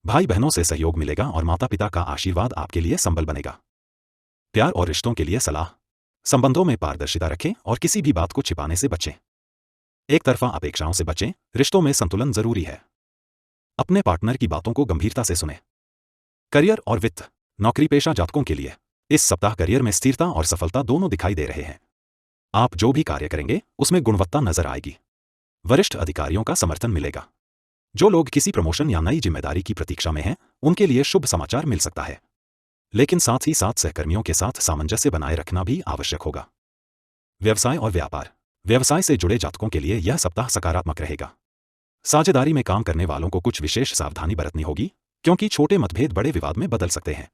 भाई बहनों से सहयोग मिलेगा और माता पिता का आशीर्वाद आपके लिए संबल बनेगा। प्यार और रिश्तों के लिए सलाह, संबंधों में पारदर्शिता रखें और किसी भी बात को छिपाने से बचें। एक तरफा अपेक्षाओं से बचें, रिश्तों में संतुलन जरूरी है। अपने पार्टनर की बातों को गंभीरता से सुनें। करियर और वित्त, नौकरी पेशा जातकों के लिए इस सप्ताह करियर में स्थिरता और सफलता दोनों दिखाई दे रहे हैं। आप जो भी कार्य करेंगे उसमें गुणवत्ता नजर आएगी। वरिष्ठ अधिकारियों का समर्थन मिलेगा। जो लोग किसी प्रमोशन या नई जिम्मेदारी की प्रतीक्षा में हैं, उनके लिए शुभ समाचार मिल सकता है। लेकिन साथ ही साथ सहकर्मियों के साथ सामंजस्य बनाए रखना भी आवश्यक होगा। व्यवसाय और व्यापार, व्यवसाय से जुड़े जातकों के लिए यह सप्ताह सकारात्मक रहेगा। साझेदारी में काम करने वालों को कुछ विशेष सावधानी बरतनी होगी, क्योंकि छोटे मतभेद बड़े विवाद में बदल सकते हैं।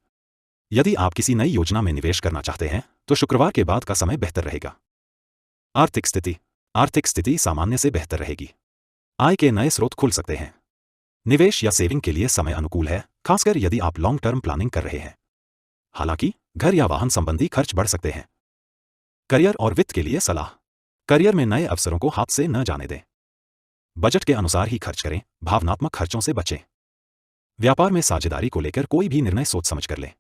यदि आप किसी नई योजना में निवेश करना चाहते हैं, तो शुक्रवार के बाद का समय बेहतर रहेगा। आर्थिक स्थिति सामान्य से बेहतर रहेगी। आय के नए स्रोत खुल सकते हैं। निवेश या सेविंग के लिए समय अनुकूल है, खासकर यदि आप लॉन्ग टर्म प्लानिंग कर रहे हैं। हालांकि घर या वाहन संबंधी खर्च बढ़ सकते हैं। करियर और वित्त के लिए सलाह, करियर में नए अवसरों को हाथ से न जाने दें। बजट के अनुसार ही खर्च करें, भावनात्मक खर्चों से बचें। व्यापार में साझेदारी को लेकर कोई भी निर्णय सोच समझ कर लें।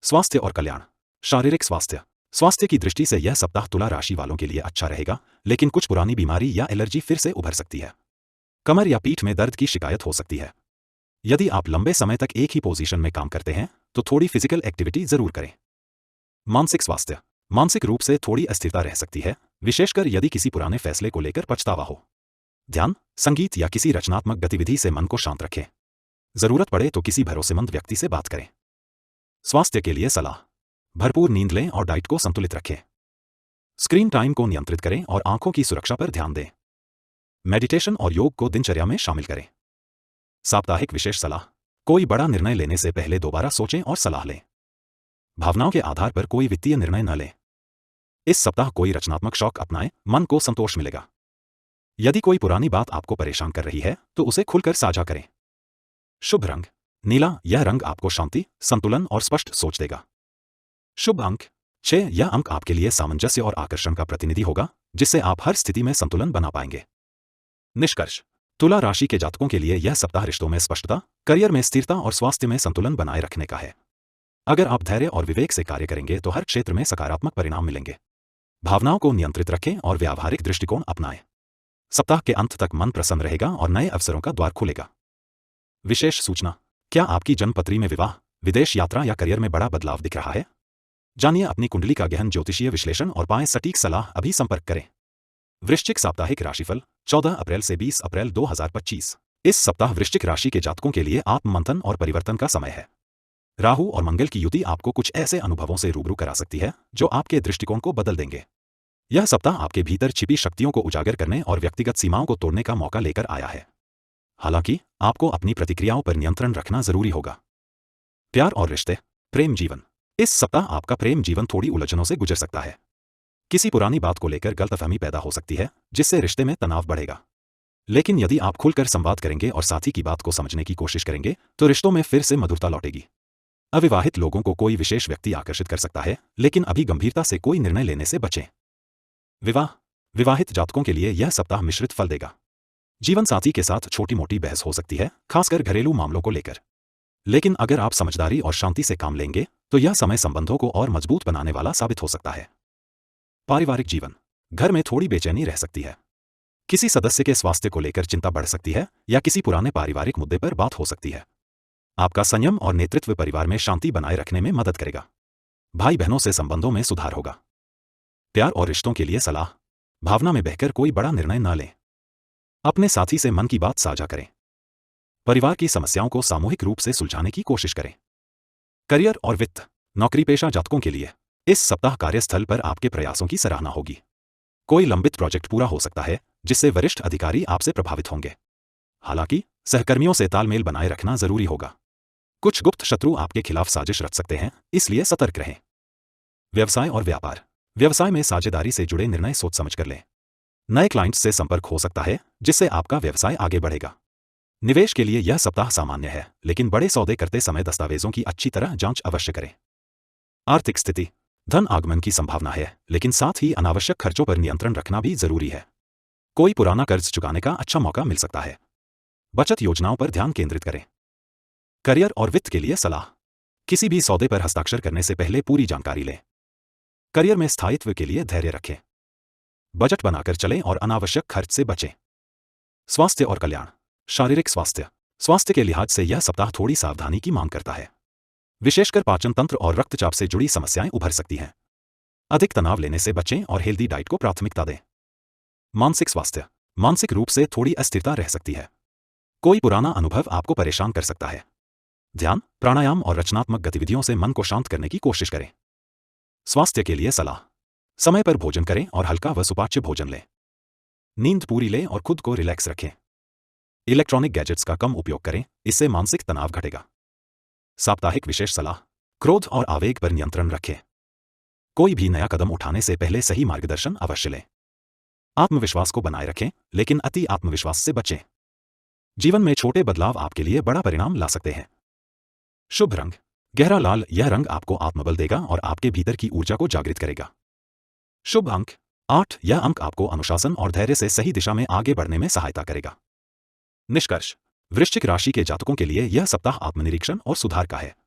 स्वास्थ्य और कल्याण, शारीरिक स्वास्थ्य की दृष्टि से यह सप्ताह तुला राशि वालों के लिए अच्छा रहेगा, लेकिन कुछ पुरानी बीमारी या एलर्जी फिर से उभर सकती है। कमर या पीठ में दर्द की शिकायत हो सकती है। यदि आप लंबे समय तक एक ही पोजीशन में काम करते हैं, तो थोड़ी फिजिकल एक्टिविटी जरूर करें। मानसिक स्वास्थ्य, मानसिक रूप से थोड़ी अस्थिरता रह सकती है, विशेषकर यदि किसी पुराने फैसले को लेकर पछतावा हो। ध्यान, संगीत या किसी रचनात्मक गतिविधि से मन को शांत रखें। जरूरत पड़े तो किसी भरोसेमंद व्यक्ति से बात करें। स्वास्थ्य के लिए सलाह, भरपूर नींद लें और डाइट को संतुलित रखें। स्क्रीन टाइम को नियंत्रित करें और आंखों की सुरक्षा पर ध्यान दें। मेडिटेशन और योग को दिनचर्या में शामिल करें। साप्ताहिक विशेष सलाह, कोई बड़ा निर्णय लेने से पहले दोबारा सोचें और सलाह लें। भावनाओं के आधार पर कोई वित्तीय निर्णय न लें। इस सप्ताह कोई रचनात्मक शौक अपनाएं, मन को संतोष मिलेगा। यदि कोई पुरानी बात आपको परेशान कर रही है, तो उसे खुलकर साझा करें। शुभ रंग नीला, यह रंग आपको शांति, संतुलन और स्पष्ट सोच देगा। शुभ अंक 6, यह अंक आपके लिए सामंजस्य और आकर्षण का प्रतिनिधि होगा, जिससे आप हर स्थिति में संतुलन बना पाएंगे। निष्कर्ष, तुला राशि के जातकों के लिए यह सप्ताह रिश्तों में स्पष्टता, करियर में स्थिरता और स्वास्थ्य में संतुलन बनाए रखने का है। अगर आप धैर्य और विवेक से कार्य करेंगे तो हर क्षेत्र में सकारात्मक परिणाम मिलेंगे। भावनाओं को नियंत्रित रखें और व्यावहारिक दृष्टिकोण अपनाएं। सप्ताह के अंत तक मन प्रसन्न रहेगा और नए अवसरों का द्वार खुलेगा। विशेष सूचना, क्या आपकी जन्मपत्री में विवाह, विदेश यात्रा या करियर में बड़ा बदलाव दिख रहा है? जानिए अपनी कुंडली का गहन ज्योतिषीय विश्लेषण और पाएं सटीक सलाह। अभी संपर्क करें। वृश्चिक साप्ताहिक राशिफल 14 अप्रैल से 20 अप्रैल 2025। इस सप्ताह वृश्चिक राशि के जातकों के लिए आत्ममंथन और परिवर्तन का समय है। राहु और मंगल की युति आपको कुछ ऐसे अनुभवों से रूबरू करा सकती है जो आपके दृष्टिकोण को बदल देंगे। यह सप्ताह आपके भीतर छिपी शक्तियों को उजागर करने और व्यक्तिगत सीमाओं को तोड़ने का मौका लेकर आया है। हालांकि आपको अपनी प्रतिक्रियाओं पर नियंत्रण रखना जरूरी होगा। प्यार और रिश्ते, प्रेम जीवन, इस सप्ताह आपका प्रेम जीवन थोड़ी उलझनों से गुजर सकता है। किसी पुरानी बात को लेकर गलतफहमी पैदा हो सकती है, जिससे रिश्ते में तनाव बढ़ेगा। लेकिन यदि आप खुलकर संवाद करेंगे और साथी की बात को समझने की कोशिश करेंगे, तो रिश्तों में फिर से मधुरता लौटेगी। अविवाहित लोगों को कोई विशेष व्यक्ति आकर्षित कर सकता है, लेकिन अभी गंभीरता से कोई निर्णय लेने से बचें। विवाह। विवाहित जातकों के लिए यह सप्ताह मिश्रित फल देगा। जीवन साथी के साथ छोटी मोटी बहस हो सकती है, खासकर घरेलू मामलों को लेकर। लेकिन अगर आप समझदारी और शांति से काम लेंगे तो यह समय संबंधों को और मजबूत बनाने वाला साबित हो सकता है। पारिवारिक जीवन। घर में थोड़ी बेचैनी रह सकती है। किसी सदस्य के स्वास्थ्य को लेकर चिंता बढ़ सकती है या किसी पुराने पारिवारिक मुद्दे पर बात हो सकती है। आपका संयम और नेतृत्व परिवार में शांति बनाए रखने में मदद करेगा। भाई बहनों से संबंधों में सुधार होगा। प्यार और रिश्तों के लिए सलाह। भावना में बहकर कोई बड़ा निर्णय न लें। अपने साथी से मन की बात साझा करें। परिवार की समस्याओं को सामूहिक रूप से सुलझाने की कोशिश करें। करियर और वित्त। नौकरी पेशा जातकों के लिए इस सप्ताह कार्यस्थल पर आपके प्रयासों की सराहना होगी। कोई लंबित प्रोजेक्ट पूरा हो सकता है जिससे वरिष्ठ अधिकारी आपसे प्रभावित होंगे। हालांकि सहकर्मियों से तालमेल बनाए रखना जरूरी होगा। कुछ गुप्त शत्रु आपके खिलाफ साजिश रच सकते हैं, इसलिए सतर्क रहें। व्यवसाय और व्यापार। व्यवसाय में साझेदारी से जुड़े निर्णय सोच समझ कर लें। नए क्लाइंट्स से संपर्क हो सकता है जिससे आपका व्यवसाय आगे बढ़ेगा। निवेश के लिए यह सप्ताह सामान्य है, लेकिन बड़े सौदे करते समय दस्तावेजों की अच्छी तरह जांच अवश्य करें। आर्थिक स्थिति। धन आगमन की संभावना है, लेकिन साथ ही अनावश्यक खर्चों पर नियंत्रण रखना भी जरूरी है। कोई पुराना कर्ज चुकाने का अच्छा मौका मिल सकता है। बचत योजनाओं पर ध्यान केंद्रित करें। करियर और वित्त के लिए सलाह। किसी भी सौदे पर हस्ताक्षर करने से पहले पूरी जानकारी लें। करियर में स्थायित्व के लिए धैर्य रखें। बजट बनाकर चलें और अनावश्यक खर्च से बचें। स्वास्थ्य और कल्याण। शारीरिक स्वास्थ्य। स्वास्थ्य के लिहाज से यह सप्ताह थोड़ी सावधानी की मांग करता है। विशेषकर पाचन तंत्र और रक्तचाप से जुड़ी समस्याएं उभर सकती हैं। अधिक तनाव लेने से बचें और हेल्दी डाइट को प्राथमिकता दें। मानसिक स्वास्थ्य। मानसिक रूप से थोड़ी अस्थिरता रह सकती है। कोई पुराना अनुभव आपको परेशान कर सकता है। ध्यान, प्राणायाम और रचनात्मक गतिविधियों से मन को शांत करने की कोशिश करें। स्वास्थ्य के लिए सलाह। समय पर भोजन करें और हल्का व सुपाच्य भोजन लें। नींद पूरी लें और खुद को रिलैक्स रखें। इलेक्ट्रॉनिक गैजेट्स का कम उपयोग करें, इससे मानसिक तनाव घटेगा। साप्ताहिक विशेष सलाह। क्रोध और आवेग पर नियंत्रण रखें। कोई भी नया कदम उठाने से पहले सही मार्गदर्शन अवश्य लें। आत्मविश्वास को बनाए रखें, लेकिन अति आत्मविश्वास से बचें। जीवन में छोटे बदलाव आपके लिए बड़ा परिणाम ला सकते हैं। शुभ रंग गहरा लाल। यह रंग आपको आत्मबल देगा और आपके भीतर की ऊर्जा को जागृत करेगा। शुभ अंक 8। यह अंक आपको अनुशासन और धैर्य से सही दिशा में आगे बढ़ने में सहायता करेगा। निष्कर्ष। वृश्चिक राशि के जातकों के लिए यह सप्ताह आत्मनिरीक्षण और सुधार का है।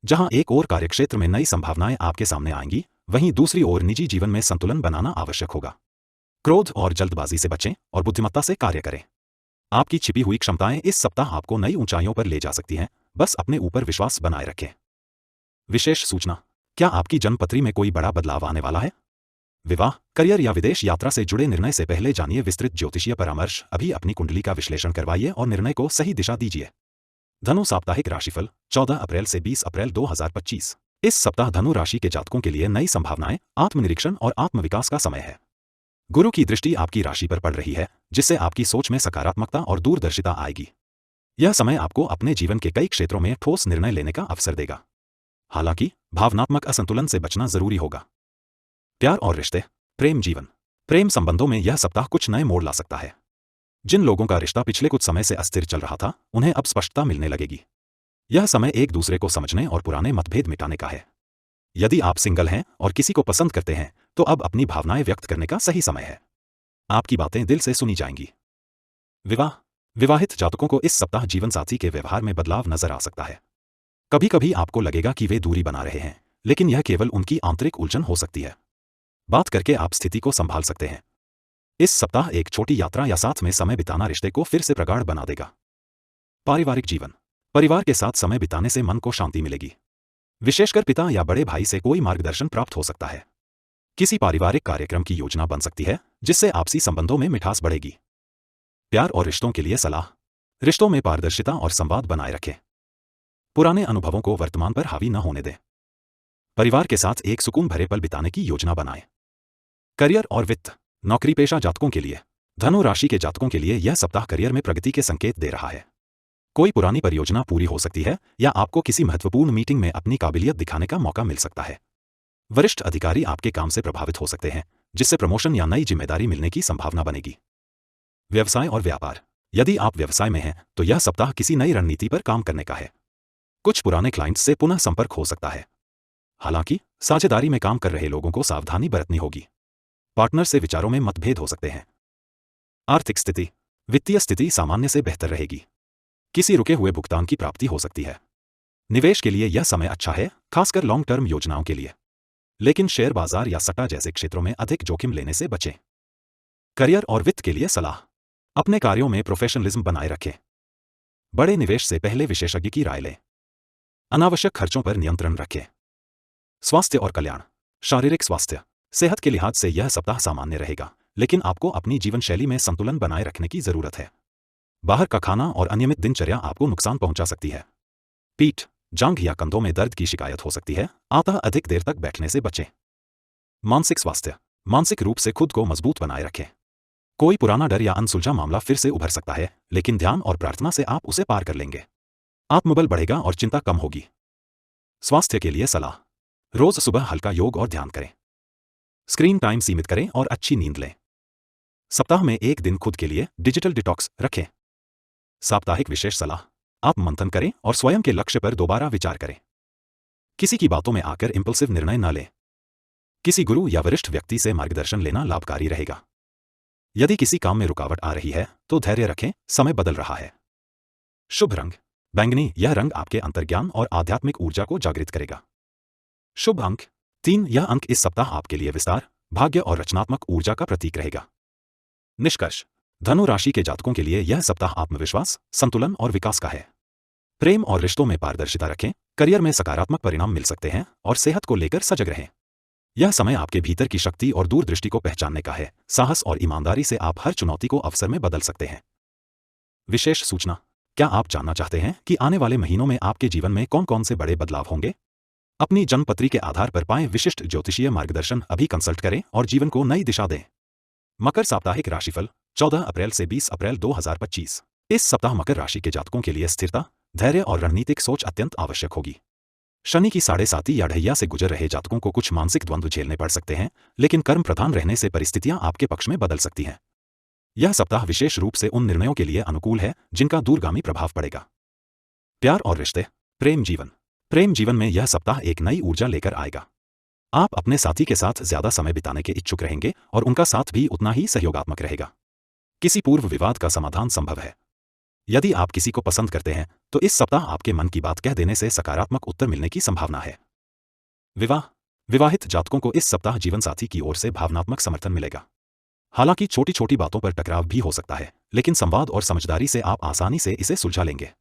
जहां एक ओर कार्यक्षेत्र में नई संभावनाएं आपके सामने आएंगी, वहीं दूसरी ओर निजी जीवन में संतुलन बनाना आवश्यक होगा। क्रोध और जल्दबाजी से बचें और बुद्धिमत्ता से कार्य करें। आपकी छिपी हुई क्षमताएं इस सप्ताह आपको नई ऊंचाइयों पर ले जा सकती हैं, बस अपने ऊपर विश्वास बनाए रखें। विशेष सूचना। क्या आपकी जन्मपत्री में कोई बड़ा बदलाव आने वाला है? विवाह, करियर या विदेश यात्रा से जुड़े निर्णय से पहले जानिए विस्तृत ज्योतिषीय परामर्श। अभी अपनी कुंडली का विश्लेषण करवाइए और निर्णय को सही दिशा दीजिए। धनु साप्ताहिक राशिफल 14 अप्रैल से 20 अप्रैल 2025। इस सप्ताह धनु राशि के जातकों के लिए नई संभावनाएं, आत्मनिरीक्षण और आत्मविकास का समय है। गुरु की दृष्टि आपकी राशि पर पड़ रही है, जिससे आपकी सोच में सकारात्मकता और दूरदर्शिता आएगी। यह समय आपको अपने जीवन के कई क्षेत्रों में ठोस निर्णय लेने का अवसर देगा। हालांकि भावनात्मक असंतुलन से बचना जरूरी होगा। प्यार और रिश्ते। प्रेम जीवन। प्रेम संबंधों में यह सप्ताह कुछ नए मोड़ ला सकता है। जिन लोगों का रिश्ता पिछले कुछ समय से अस्थिर चल रहा था, उन्हें अब स्पष्टता मिलने लगेगी। यह समय एक दूसरे को समझने और पुराने मतभेद मिटाने का है। यदि आप सिंगल हैं और किसी को पसंद करते हैं, तो अब अपनी भावनाएं व्यक्त करने का सही समय है। आपकी बातें दिल से सुनी जाएंगी। विवाह। विवाहित जातकों को इस सप्ताह जीवनसाथी के व्यवहार में बदलाव नजर आ सकता है। कभी कभी आपको लगेगा कि वे दूरी बना रहे हैं, लेकिन यह केवल उनकी आंतरिक उलझन हो सकती है। बात करके आप स्थिति को संभाल सकते हैं। इस सप्ताह एक छोटी यात्रा या साथ में समय बिताना रिश्ते को फिर से प्रगाढ़ बना देगा। पारिवारिक जीवन। परिवार के साथ समय बिताने से मन को शांति मिलेगी। विशेषकर पिता या बड़े भाई से कोई मार्गदर्शन प्राप्त हो सकता है। किसी पारिवारिक कार्यक्रम की योजना बन सकती है, जिससे आपसी संबंधों में मिठास बढ़ेगी। प्यार और रिश्तों के लिए सलाह। रिश्तों में पारदर्शिता और संवाद बनाए रखें। पुराने अनुभवों को वर्तमान पर हावी न होने दें। परिवार के साथ एक सुकून भरे पल बिताने की योजना बनाएं। करियर और वित्त। नौकरी पेशा जातकों के लिए। धनु राशि के जातकों के लिए यह सप्ताह करियर में प्रगति के संकेत दे रहा है। कोई पुरानी परियोजना पूरी हो सकती है या आपको किसी महत्वपूर्ण मीटिंग में अपनी काबिलियत दिखाने का मौका मिल सकता है। वरिष्ठ अधिकारी आपके काम से प्रभावित हो सकते हैं, जिससे प्रमोशन या नई जिम्मेदारी मिलने की संभावना बनेगी। व्यवसाय और व्यापार। यदि आप व्यवसाय में हैं, तो यह सप्ताह किसी नई रणनीति पर काम करने का है। कुछ पुराने क्लाइंट्स से पुनः संपर्क हो सकता है। हालांकि साझेदारी में काम कर रहे लोगों को सावधानी बरतनी होगी। पार्टनर से विचारों में मतभेद हो सकते हैं। आर्थिक स्थिति, वित्तीय स्थिति सामान्य से बेहतर रहेगी। किसी रुके हुए भुगतान की प्राप्ति हो सकती है। निवेश के लिए यह समय अच्छा है, खासकर लॉन्ग टर्म योजनाओं के लिए, लेकिन शेयर बाजार या सट्टा जैसे क्षेत्रों में अधिक जोखिम लेने से बचें। करियर और वित्त के लिए सलाह, अपने कार्यों में प्रोफेशनलिज्म बनाए रखें। बड़े निवेश से पहले विशेषज्ञ की राय लें। अनावश्यक खर्चों पर नियंत्रण रखें। स्वास्थ्य और कल्याण, शारीरिक स्वास्थ्य, सेहत के लिहाज से यह सप्ताह सामान्य रहेगा, लेकिन आपको अपनी जीवन शैली में संतुलन बनाए रखने की जरूरत है। बाहर का खाना और अनियमित दिनचर्या आपको नुकसान पहुंचा सकती है। पीठ, जांघ या कंधों में दर्द की शिकायत हो सकती है, अतः अधिक देर तक बैठने से बचें। मानसिक स्वास्थ्य, मानसिक रूप से खुद को मजबूत बनाए रखें। कोई पुराना डर या अनसुलझा मामला फिर से उभर सकता है, लेकिन ध्यान और प्रार्थना से आप उसे पार कर लेंगे। आत्मबल बढ़ेगा और चिंता कम होगी। स्वास्थ्य के लिए सलाह, रोज सुबह हल्का योग और ध्यान करें। स्क्रीन टाइम सीमित करें और अच्छी नींद लें। सप्ताह में एक दिन खुद के लिए डिजिटल डिटॉक्स रखें। साप्ताहिक विशेष सलाह, आप मंथन करें और स्वयं के लक्ष्य पर दोबारा विचार करें। किसी की बातों में आकर इंपल्सिव निर्णय न लें। किसी गुरु या वरिष्ठ व्यक्ति से मार्गदर्शन लेना लाभकारी रहेगा। यदि किसी काम में रुकावट आ रही है तो धैर्य रखें, समय बदल रहा है। शुभ रंग बैंगनी, यह रंग आपके अंतर्ज्ञान और आध्यात्मिक ऊर्जा को जागृत करेगा। शुभ अंक 3, यह अंक इस सप्ताह आपके लिए विस्तार, भाग्य और रचनात्मक ऊर्जा का प्रतीक रहेगा। निष्कर्ष, धनु राशि के जातकों के लिए यह सप्ताह आत्मविश्वास, संतुलन और विकास का है। प्रेम और रिश्तों में पारदर्शिता रखें, करियर में सकारात्मक परिणाम मिल सकते हैं और सेहत को लेकर सजग रहें। यह समय आपके भीतर की शक्ति और दूरदृष्टि को पहचानने का है। साहस और ईमानदारी से आप हर चुनौती को अवसर में बदल सकते हैं। विशेष सूचना, क्या आप जानना चाहते हैं कि आने वाले महीनों में आपके जीवन में कौन कौन से बड़े बदलाव होंगे? अपनी जन्मपत्री के आधार पर पाएं विशिष्ट ज्योतिषीय मार्गदर्शन। अभी कंसल्ट करें और जीवन को नई दिशा दें। मकर साप्ताहिक राशिफल 14 अप्रैल से 20 अप्रैल 2025। इस सप्ताह मकर राशि के जातकों के लिए स्थिरता, धैर्य और रणनीतिक सोच अत्यंत आवश्यक होगी। शनि की 7.5 या ढैया से गुजर रहे जातकों को कुछ मानसिक द्वंद्व झेलने पड़ सकते हैं, लेकिन कर्म प्रधान रहने से परिस्थितियां आपके पक्ष में बदल सकती हैं। यह सप्ताह विशेष रूप से उन निर्णयों के लिए अनुकूल है जिनका दूरगामी प्रभाव पड़ेगा। प्यार और रिश्ते, प्रेम जीवन में यह सप्ताह एक नई ऊर्जा लेकर आएगा। आप अपने साथी के साथ ज्यादा समय बिताने के इच्छुक रहेंगे और उनका साथ भी उतना ही सहयोगात्मक रहेगा। किसी पूर्व विवाद का समाधान संभव है। यदि आप किसी को पसंद करते हैं तो इस सप्ताह आपके मन की बात कह देने से सकारात्मक उत्तर मिलने की संभावना है। विवाहित जातकों को इस सप्ताह जीवनसाथी की ओर से भावनात्मक समर्थन मिलेगा। हालांकि छोटी छोटी बातों पर टकराव भी हो सकता है, लेकिन संवाद और समझदारी से आप आसानी से इसे सुलझा लेंगे।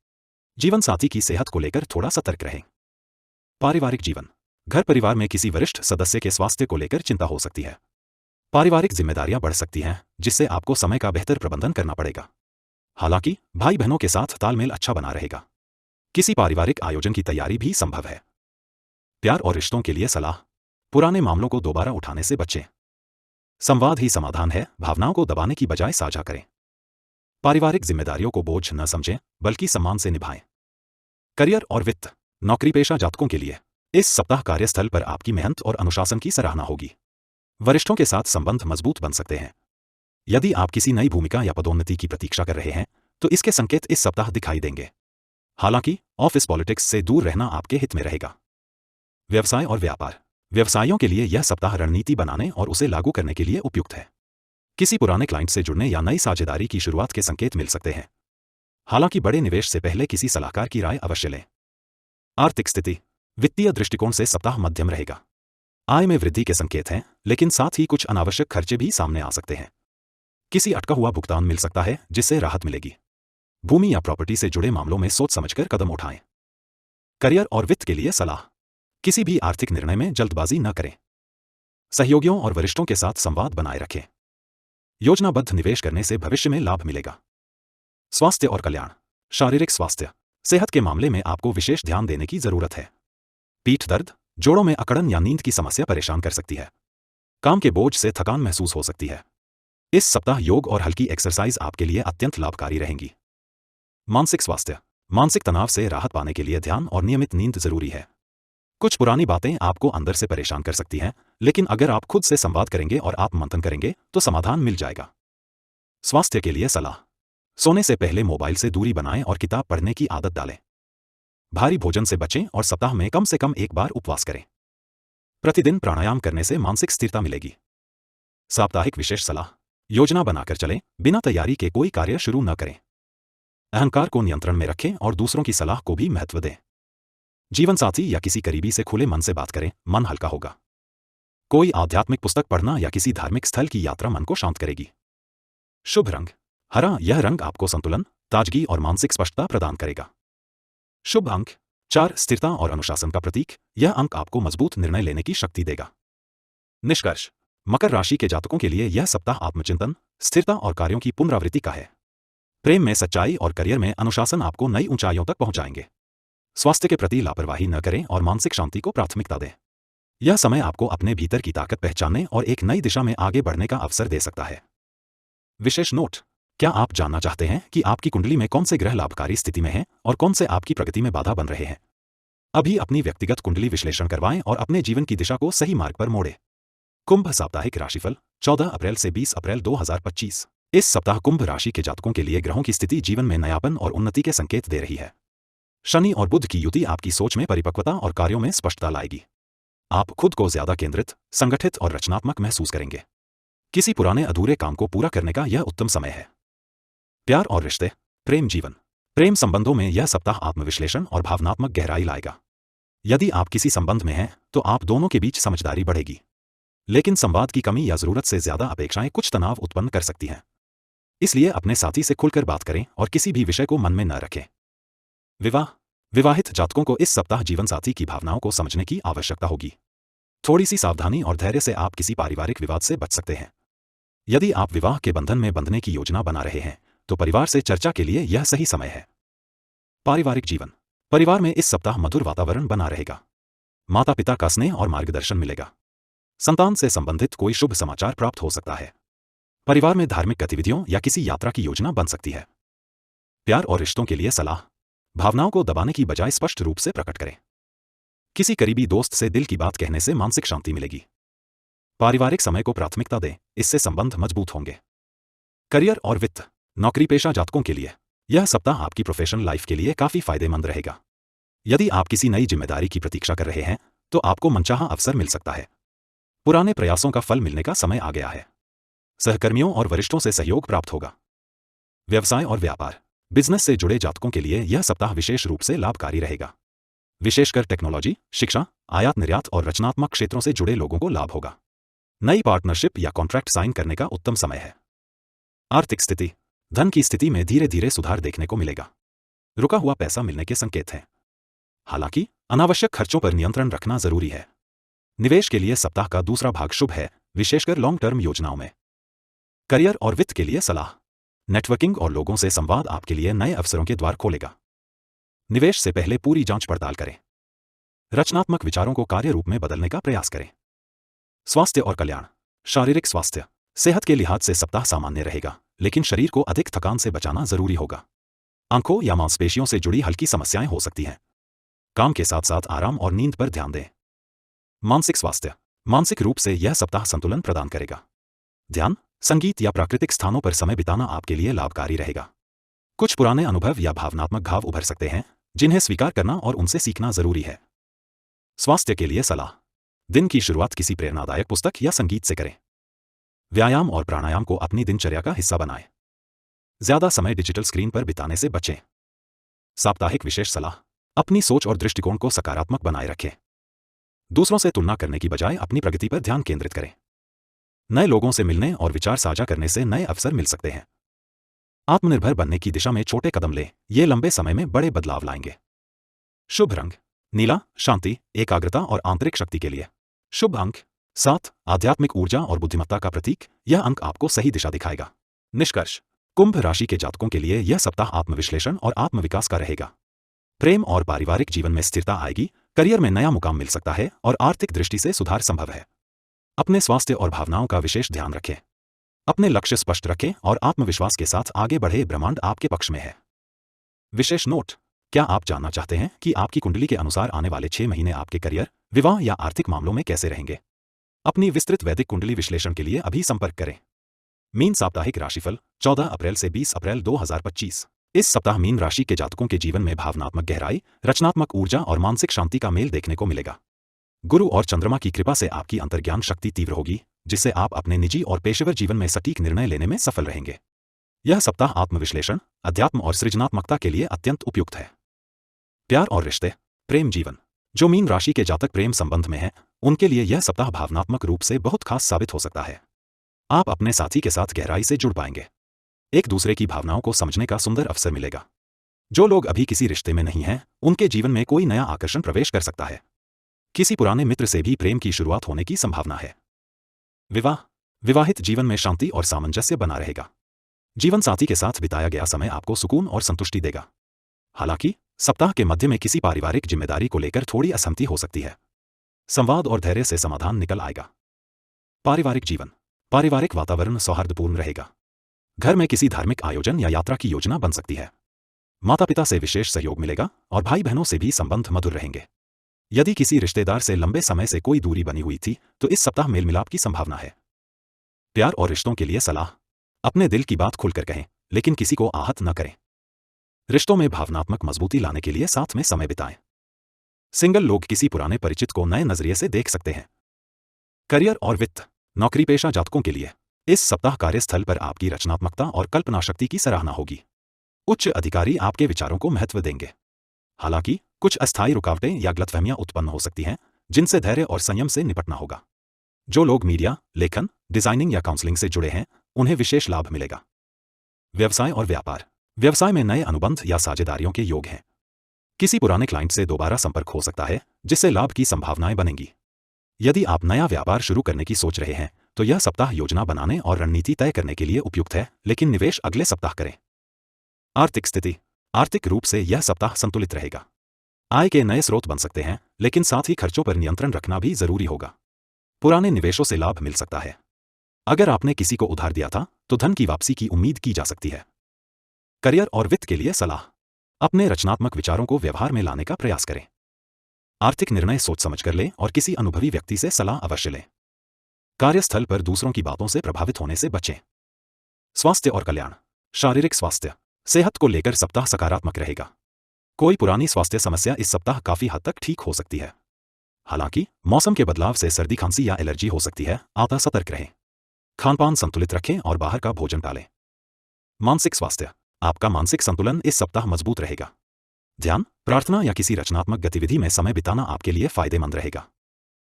जीवनसाथी की सेहत को लेकर थोड़ा सतर्क रहें। पारिवारिक जीवन, घर परिवार में किसी वरिष्ठ सदस्य के स्वास्थ्य को लेकर चिंता हो सकती है। पारिवारिक जिम्मेदारियां बढ़ सकती हैं, जिससे आपको समय का बेहतर प्रबंधन करना पड़ेगा। हालांकि भाई बहनों के साथ तालमेल अच्छा बना रहेगा। किसी पारिवारिक आयोजन की तैयारी भी संभव है। प्यार और रिश्तों के लिए सलाह, पुराने मामलों को दोबारा उठाने से बचें। संवाद ही समाधान है, भावनाओं को दबाने की बजाय साझा करें। पारिवारिक जिम्मेदारियों को बोझ न समझें, बल्कि सम्मान से निभाएं। करियर और वित्त, नौकरी पेशा जातकों के लिए इस सप्ताह कार्यस्थल पर आपकी मेहनत और अनुशासन की सराहना होगी। वरिष्ठों के साथ संबंध मजबूत बन सकते हैं। यदि आप किसी नई भूमिका या पदोन्नति की प्रतीक्षा कर रहे हैं तो इसके संकेत इस सप्ताह दिखाई देंगे। हालांकि ऑफिस पॉलिटिक्स से दूर रहना आपके हित में रहेगा। व्यवसाय और व्यापार, व्यवसायियों के लिए यह सप्ताह रणनीति बनाने और उसे लागू करने के लिए उपयुक्त है। किसी पुराने क्लाइंट से जुड़ने या नई साझेदारी की शुरुआत के संकेत मिल सकते हैं। हालांकि बड़े निवेश से पहले किसी सलाहकार की राय अवश्य लें। आर्थिक स्थिति, वित्तीय दृष्टिकोण से सप्ताह मध्यम रहेगा। आय में वृद्धि के संकेत हैं, लेकिन साथ ही कुछ अनावश्यक खर्चे भी सामने आ सकते हैं। किसी अटका हुआ भुगतान मिल सकता है जिससे राहत मिलेगी। भूमि या प्रॉपर्टी से जुड़े मामलों में सोच समझकर कदम उठाएं। करियर और वित्त के लिए सलाह, किसी भी आर्थिक निर्णय में जल्दबाजी न करें। सहयोगियों और वरिष्ठों के साथ संवाद बनाए रखें। योजनाबद्ध निवेश करने से भविष्य में लाभ मिलेगा। स्वास्थ्य और कल्याण, शारीरिक स्वास्थ्य, सेहत के मामले में आपको विशेष ध्यान देने की जरूरत है। पीठ दर्द, जोड़ों में अकड़न या नींद की समस्या परेशान कर सकती है। काम के बोझ से थकान महसूस हो सकती है। इस सप्ताह योग और हल्की एक्सरसाइज आपके लिए अत्यंत लाभकारी रहेंगी। मानसिक स्वास्थ्य, मानसिक तनाव से राहत पाने के लिए ध्यान और नियमित नींद जरूरी है। कुछ पुरानी बातें आपको अंदर से परेशान कर सकती हैं, लेकिन अगर आप खुद से संवाद करेंगे और आप मंथन करेंगे तो समाधान मिल जाएगा। स्वास्थ्य के लिए सलाह, सोने से पहले मोबाइल से दूरी बनाएं और किताब पढ़ने की आदत डालें। भारी भोजन से बचें और सप्ताह में कम से कम एक बार उपवास करें। प्रतिदिन प्राणायाम करने से मानसिक स्थिरता मिलेगी। साप्ताहिक विशेष सलाह। योजना बनाकर चलें, बिना तैयारी के कोई कार्य शुरू न करें। अहंकार को नियंत्रण में रखें और दूसरों की सलाह को भी महत्व दें। जीवनसाथी या किसी करीबी से खुले मन से बात करें, मन हल्का होगा। कोई आध्यात्मिक पुस्तक पढ़ना या किसी धार्मिक स्थल की यात्रा मन को शांत करेगी। शुभ रंग हरा, यह रंग आपको संतुलन, ताजगी और मानसिक स्पष्टता प्रदान करेगा। शुभ अंक 4, स्थिरता और अनुशासन का प्रतीक, यह अंक आपको मजबूत निर्णय लेने की शक्ति देगा। निष्कर्ष, मकर राशि के जातकों के लिए यह सप्ताह आत्मचिंतन, स्थिरता और कार्यों की पुनरावृत्ति का है। प्रेम में सच्चाई और करियर में अनुशासन आपको नई ऊंचाइयों तक पहुंचाएंगे। स्वास्थ्य के प्रति लापरवाही न करें और मानसिक शांति को प्राथमिकता दें। यह समय आपको अपने भीतर की ताकत पहचानने और एक नई दिशा में आगे बढ़ने का अवसर दे सकता है। विशेष नोट, क्या आप जानना चाहते हैं कि आपकी कुंडली में कौन से ग्रह लाभकारी स्थिति में हैं और कौन से आपकी प्रगति में बाधा बन रहे हैं? अभी अपनी व्यक्तिगत कुंडली विश्लेषण करवाएं और अपने जीवन की दिशा को सही मार्ग पर मोड़ें। कुंभ साप्ताहिक राशिफल 14 अप्रैल से 20 अप्रैल 2025। इस सप्ताह कुंभ राशि के जातकों के लिए ग्रहों की स्थिति जीवन में नयापन और उन्नति के संकेत दे रही है। शनि और बुध की युति आपकी सोच में परिपक्वता और कार्यों में स्पष्टता लाएगी। आप खुद को ज्यादा केंद्रित, संगठित और रचनात्मक महसूस करेंगे। किसी पुराने अधूरे काम को पूरा करने का यह उत्तम समय है। प्यार और रिश्ते, प्रेम जीवन, प्रेम संबंधों में यह सप्ताह आत्मविश्लेषण और भावनात्मक गहराई लाएगा। यदि आप किसी संबंध में हैं, तो आप दोनों के बीच समझदारी बढ़ेगी। लेकिन संवाद की कमी या जरूरत से ज्यादा अपेक्षाएं कुछ तनाव उत्पन्न कर सकती हैं। इसलिए अपने साथी से खुलकर बात करें और किसी भी विषय को मन में न रखें। विवाह, विवाहित जातकों को इस सप्ताह जीवनसाथी की भावनाओं को समझने की आवश्यकता होगी। थोड़ी सी सावधानी और धैर्य से आप किसी पारिवारिक विवाद से बच सकते हैं। यदि आप विवाह के बंधन में बंधने की योजना बना रहे हैं, तो परिवार से चर्चा के लिए यह सही समय है। पारिवारिक जीवन, परिवार में इस सप्ताह मधुर वातावरण बना रहेगा। माता पिता का स्नेह और मार्गदर्शन मिलेगा। संतान से संबंधित कोई शुभ समाचार प्राप्त हो सकता है। परिवार में धार्मिक गतिविधियों या किसी यात्रा की योजना बन सकती है। प्यार और रिश्तों के लिए सलाह। भावनाओं को दबाने की बजाय स्पष्ट रूप से प्रकट करें। किसी करीबी दोस्त से दिल की बात कहने से मानसिक शांति मिलेगी। पारिवारिक समय को प्राथमिकता दें, इससे संबंध मजबूत होंगे। करियर और वित्त, नौकरी पेशा जातकों के लिए यह सप्ताह आपकी प्रोफेशनल लाइफ के लिए काफी फायदेमंद रहेगा। यदि आप किसी नई जिम्मेदारी की प्रतीक्षा कर रहे हैं, तो आपको मनचाहा अवसर मिल सकता है। पुराने प्रयासों का फल मिलने का समय आ गया है। सहकर्मियों और वरिष्ठों से सहयोग प्राप्त होगा। व्यवसाय और व्यापार, बिजनेस से जुड़े जातकों के लिए यह सप्ताह विशेष रूप से लाभकारी रहेगा। विशेषकर टेक्नोलॉजी, शिक्षा, आयात निर्यात और रचनात्मक क्षेत्रों से जुड़े लोगों को लाभ होगा। नई पार्टनरशिप या कॉन्ट्रैक्ट साइन करने का उत्तम समय है। आर्थिक स्थिति, धन की स्थिति में धीरे धीरे सुधार देखने को मिलेगा। रुका हुआ पैसा मिलने के संकेत हैं। हालांकि अनावश्यक खर्चों पर नियंत्रण रखना जरूरी है। निवेश के लिए सप्ताह का दूसरा भाग शुभ है, विशेषकर लॉन्ग टर्म योजनाओं में। करियर और वित्त के लिए सलाह। नेटवर्किंग और लोगों से संवाद आपके लिए नए अवसरों के द्वार खोलेगा। निवेश से पहले पूरी जांच पड़ताल करें। रचनात्मक विचारों को कार्य रूप में बदलने का प्रयास करें। स्वास्थ्य और कल्याण, शारीरिक स्वास्थ्य, सेहत के लिहाज से सप्ताह सामान्य रहेगा, लेकिन शरीर को अधिक थकान से बचाना जरूरी होगा। आंखों या मांसपेशियों से जुड़ी हल्की समस्याएं हो सकती हैं। काम के साथ साथ आराम और नींद पर ध्यान दें। मानसिक स्वास्थ्य, मानसिक रूप से यह सप्ताह संतुलन प्रदान करेगा। ध्यान, संगीत या प्राकृतिक स्थानों पर समय बिताना आपके लिए लाभकारी रहेगा। कुछ पुराने अनुभव या भावनात्मक घाव उभर सकते हैं, जिन्हें स्वीकार करना और उनसे सीखना जरूरी है। स्वास्थ्य के लिए सलाह। दिन की शुरुआत किसी प्रेरणादायक पुस्तक या संगीत से करें। व्यायाम और प्राणायाम को अपनी दिनचर्या का हिस्सा बनाएं। ज्यादा समय डिजिटल स्क्रीन पर बिताने से बचें। साप्ताहिक विशेष सलाह। अपनी सोच और दृष्टिकोण को सकारात्मक बनाए रखें। दूसरों से तुलना करने की बजाय अपनी प्रगति पर ध्यान केंद्रित करें। नए लोगों से मिलने और विचार साझा करने से नए अवसर मिल सकते हैं। आत्मनिर्भर बनने की दिशा में छोटे कदम लें, ये लंबे समय में बड़े बदलाव लाएंगे। शुभ रंग नीला, शांति, एकाग्रता और आंतरिक शक्ति के लिए। शुभ अंक 7, आध्यात्मिक ऊर्जा और बुद्धिमत्ता का प्रतीक, यह अंक आपको सही दिशा दिखाएगा। निष्कर्ष, कुंभ राशि के जातकों के लिए यह सप्ताह आत्मविश्लेषण और आत्मविकास का रहेगा। प्रेम और पारिवारिक जीवन में स्थिरता आएगी, करियर में नया मुकाम मिल सकता है और आर्थिक दृष्टि से सुधार संभव है। अपने स्वास्थ्य और भावनाओं का विशेष ध्यान रखें। अपने लक्ष्य स्पष्ट रखें और आत्मविश्वास के साथ आगे बढ़े, ब्रह्मांड आपके पक्ष में है। विशेष नोट, क्या आप जानना चाहते हैं कि आपकी कुंडली के अनुसार आने वाले 6 महीने आपके करियर, विवाह या आर्थिक मामलों में कैसे रहेंगे? अपनी विस्तृत वैदिक कुंडली विश्लेषण के लिए अभी संपर्क करें। मीन साप्ताहिक राशिफल 14 अप्रैल से 20 अप्रैल 2025। इस सप्ताह मीन राशि के जातकों के जीवन में भावनात्मक गहराई, रचनात्मक ऊर्जा और मानसिक शांति का मेल देखने को मिलेगा। गुरु और चंद्रमा की कृपा से आपकी अंतर्ज्ञान शक्ति तीव्र होगी, जिससे आप अपने निजी और पेशेवर जीवन में सटीक निर्णय लेने में सफल रहेंगे। यह सप्ताह आत्मविश्लेषण, अध्यात्म और सृजनात्मकता के लिए अत्यंत उपयुक्त है। प्यार और रिश्ते, प्रेम जीवन। जो मीन राशि के जातक प्रेम संबंध में हैं, उनके लिए यह सप्ताह भावनात्मक रूप से बहुत खास साबित हो सकता है। आप अपने साथी के साथ गहराई से जुड़ पाएंगे। एक दूसरे की भावनाओं को समझने का सुंदर अवसर मिलेगा। जो लोग अभी किसी रिश्ते में नहीं हैं, उनके जीवन में कोई नया आकर्षण प्रवेश कर सकता है। किसी पुराने मित्र से भी प्रेम की शुरुआत होने की संभावना है। विवाह, विवाहित जीवन में शांति और सामंजस्य बना रहेगा। जीवन साथी के साथ बिताया गया समय आपको सुकून और संतुष्टि देगा। हालांकि सप्ताह के मध्य में किसी पारिवारिक जिम्मेदारी को लेकर थोड़ी असहमति हो सकती है। संवाद और धैर्य से समाधान निकल आएगा। पारिवारिक जीवन, पारिवारिक वातावरण सौहार्दपूर्ण रहेगा। घर में किसी धार्मिक आयोजन या यात्रा की योजना बन सकती है। माता पिता से विशेष सहयोग मिलेगा और भाई बहनों से भी संबंध मधुर रहेंगे। यदि किसी रिश्तेदार से लंबे समय से कोई दूरी बनी हुई थी, तो इस सप्ताह मेलमिलाप की संभावना है। प्यार और रिश्तों के लिए सलाह, अपने दिल की बात खुलकर कहें, लेकिन किसी को आहत न करें। रिश्तों में भावनात्मक मजबूती लाने के लिए साथ में समय बिताएं। सिंगल लोग किसी पुराने परिचित को नए नजरिए से देख सकते हैं। करियर और वित्त, नौकरी पेशा जातकों के लिए इस सप्ताह कार्यस्थल पर आपकी रचनात्मकता और कल्पना शक्ति की सराहना होगी। उच्च अधिकारी आपके विचारों को महत्व देंगे। हालांकि कुछ अस्थायी रुकावटें या गलतफहमियां उत्पन्न हो सकती हैं, जिनसे धैर्य और संयम से निपटना होगा। जो लोग मीडिया, लेखन, डिजाइनिंग या काउंसलिंग से जुड़े हैं, उन्हें विशेष लाभ मिलेगा। व्यवसाय और व्यापार, व्यवसाय में नए अनुबंध या साझेदारियों के योग हैं। किसी पुराने क्लाइंट से दोबारा संपर्क हो सकता है, जिससे लाभ की संभावनाएं बनेंगी। यदि आप नया व्यापार शुरू करने की सोच रहे हैं, तो यह सप्ताह योजना बनाने और रणनीति तय करने के लिए उपयुक्त है, लेकिन निवेश अगले सप्ताह करें। आर्थिक स्थिति, आर्थिक रूप से यह सप्ताह संतुलित रहेगा। आय के नए स्रोत बन सकते हैं, लेकिन साथ ही खर्चों पर नियंत्रण रखना भी जरूरी होगा। पुराने निवेशों से लाभ मिल सकता है। अगर आपने किसी को उधार दिया था, तो धन की वापसी की उम्मीद की जा सकती है। करियर और वित्त के लिए सलाह, अपने रचनात्मक विचारों को व्यवहार में लाने का प्रयास करें। आर्थिक निर्णय सोच समझकर लें और किसी अनुभवी व्यक्ति से सलाह अवश्य लें। कार्यस्थल पर दूसरों की बातों से प्रभावित होने से बचें। स्वास्थ्य और कल्याण, शारीरिक स्वास्थ्य, सेहत को लेकर सप्ताह सकारात्मक रहेगा। कोई पुरानी स्वास्थ्य समस्या इस सप्ताह काफी हद तक ठीक हो सकती है। हालांकि मौसम के बदलाव से सर्दी खांसी या एलर्जी हो सकती है, अतः सतर्क रहें। खानपान संतुलित रखें और बाहर का भोजन टालें। मानसिक स्वास्थ्य, आपका मानसिक संतुलन इस सप्ताह मजबूत रहेगा। ध्यान, प्रार्थना या किसी रचनात्मक गतिविधि में समय बिताना आपके लिए फायदेमंद रहेगा।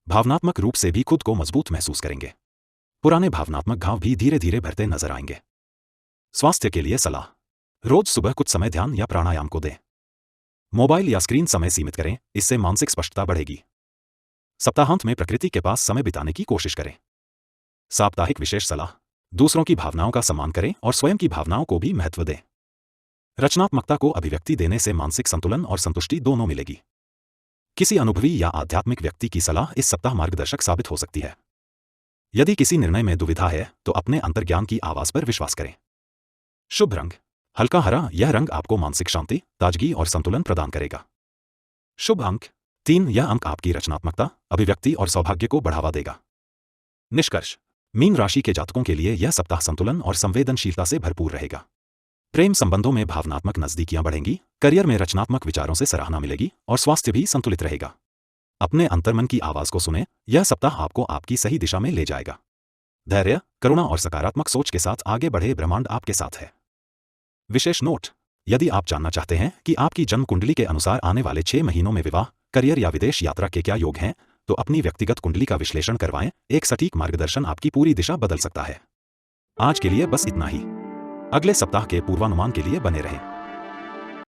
भावनात्मक रूप से भी खुद को मजबूत महसूस करेंगे। पुराने भावनात्मक घाव भी धीरे धीरे भरते नजर आएंगे। स्वास्थ्य के लिए सलाह, रोज सुबह कुछ समय ध्यान या प्राणायाम को दें। मोबाइल या स्क्रीन समय सीमित करें, इससे मानसिक स्पष्टता बढ़ेगी। सप्ताहांत में प्रकृति के पास समय बिताने की कोशिश करें। साप्ताहिक विशेष सलाह, दूसरों की भावनाओं का सम्मान करें और स्वयं की भावनाओं को भी महत्व दें। रचनात्मकता को अभिव्यक्ति देने से मानसिक संतुलन और संतुष्टि दोनों मिलेगी। किसी अनुभवी या आध्यात्मिक व्यक्ति की सलाह इस सप्ताह मार्गदर्शक साबित हो सकती है। यदि किसी निर्णय में दुविधा है, तो अपने अंतर्ज्ञान की आवाज पर विश्वास करें। शुभ रंग, हल्का हरा, यह रंग आपको मानसिक शांति, ताजगी और संतुलन प्रदान करेगा। शुभ अंक 3, यह अंक आपकी रचनात्मकता, अभिव्यक्ति और सौभाग्य को बढ़ावा देगा। निष्कर्ष, मीन राशि के जातकों के लिए यह सप्ताह संतुलन और संवेदनशीलता से भरपूर रहेगा। प्रेम संबंधों में भावनात्मक नजदीकियां बढ़ेंगी, करियर में रचनात्मक विचारों से सराहना मिलेगी और स्वास्थ्य भी संतुलित रहेगा। अपने अंतर्मन की आवाज को सुने, यह सप्ताह आपको आपकी सही दिशा में ले जाएगा। धैर्य, करुणा और सकारात्मक सोच के साथ आगे बढ़े, ब्रह्मांड आपके साथ है। विशेष नोट, यदि आप जानना चाहते हैं कि आपकी जन्म कुंडली के अनुसार आने वाले 6 महीनों में विवाह, करियर या विदेश यात्रा के क्या योग हैं, तो अपनी व्यक्तिगत कुंडली का विश्लेषण करवाएं। एक सटीक मार्गदर्शन आपकी पूरी दिशा बदल सकता है। आज के लिए बस इतना ही। अगले सप्ताह के पूर्वानुमान के लिए बने रहें।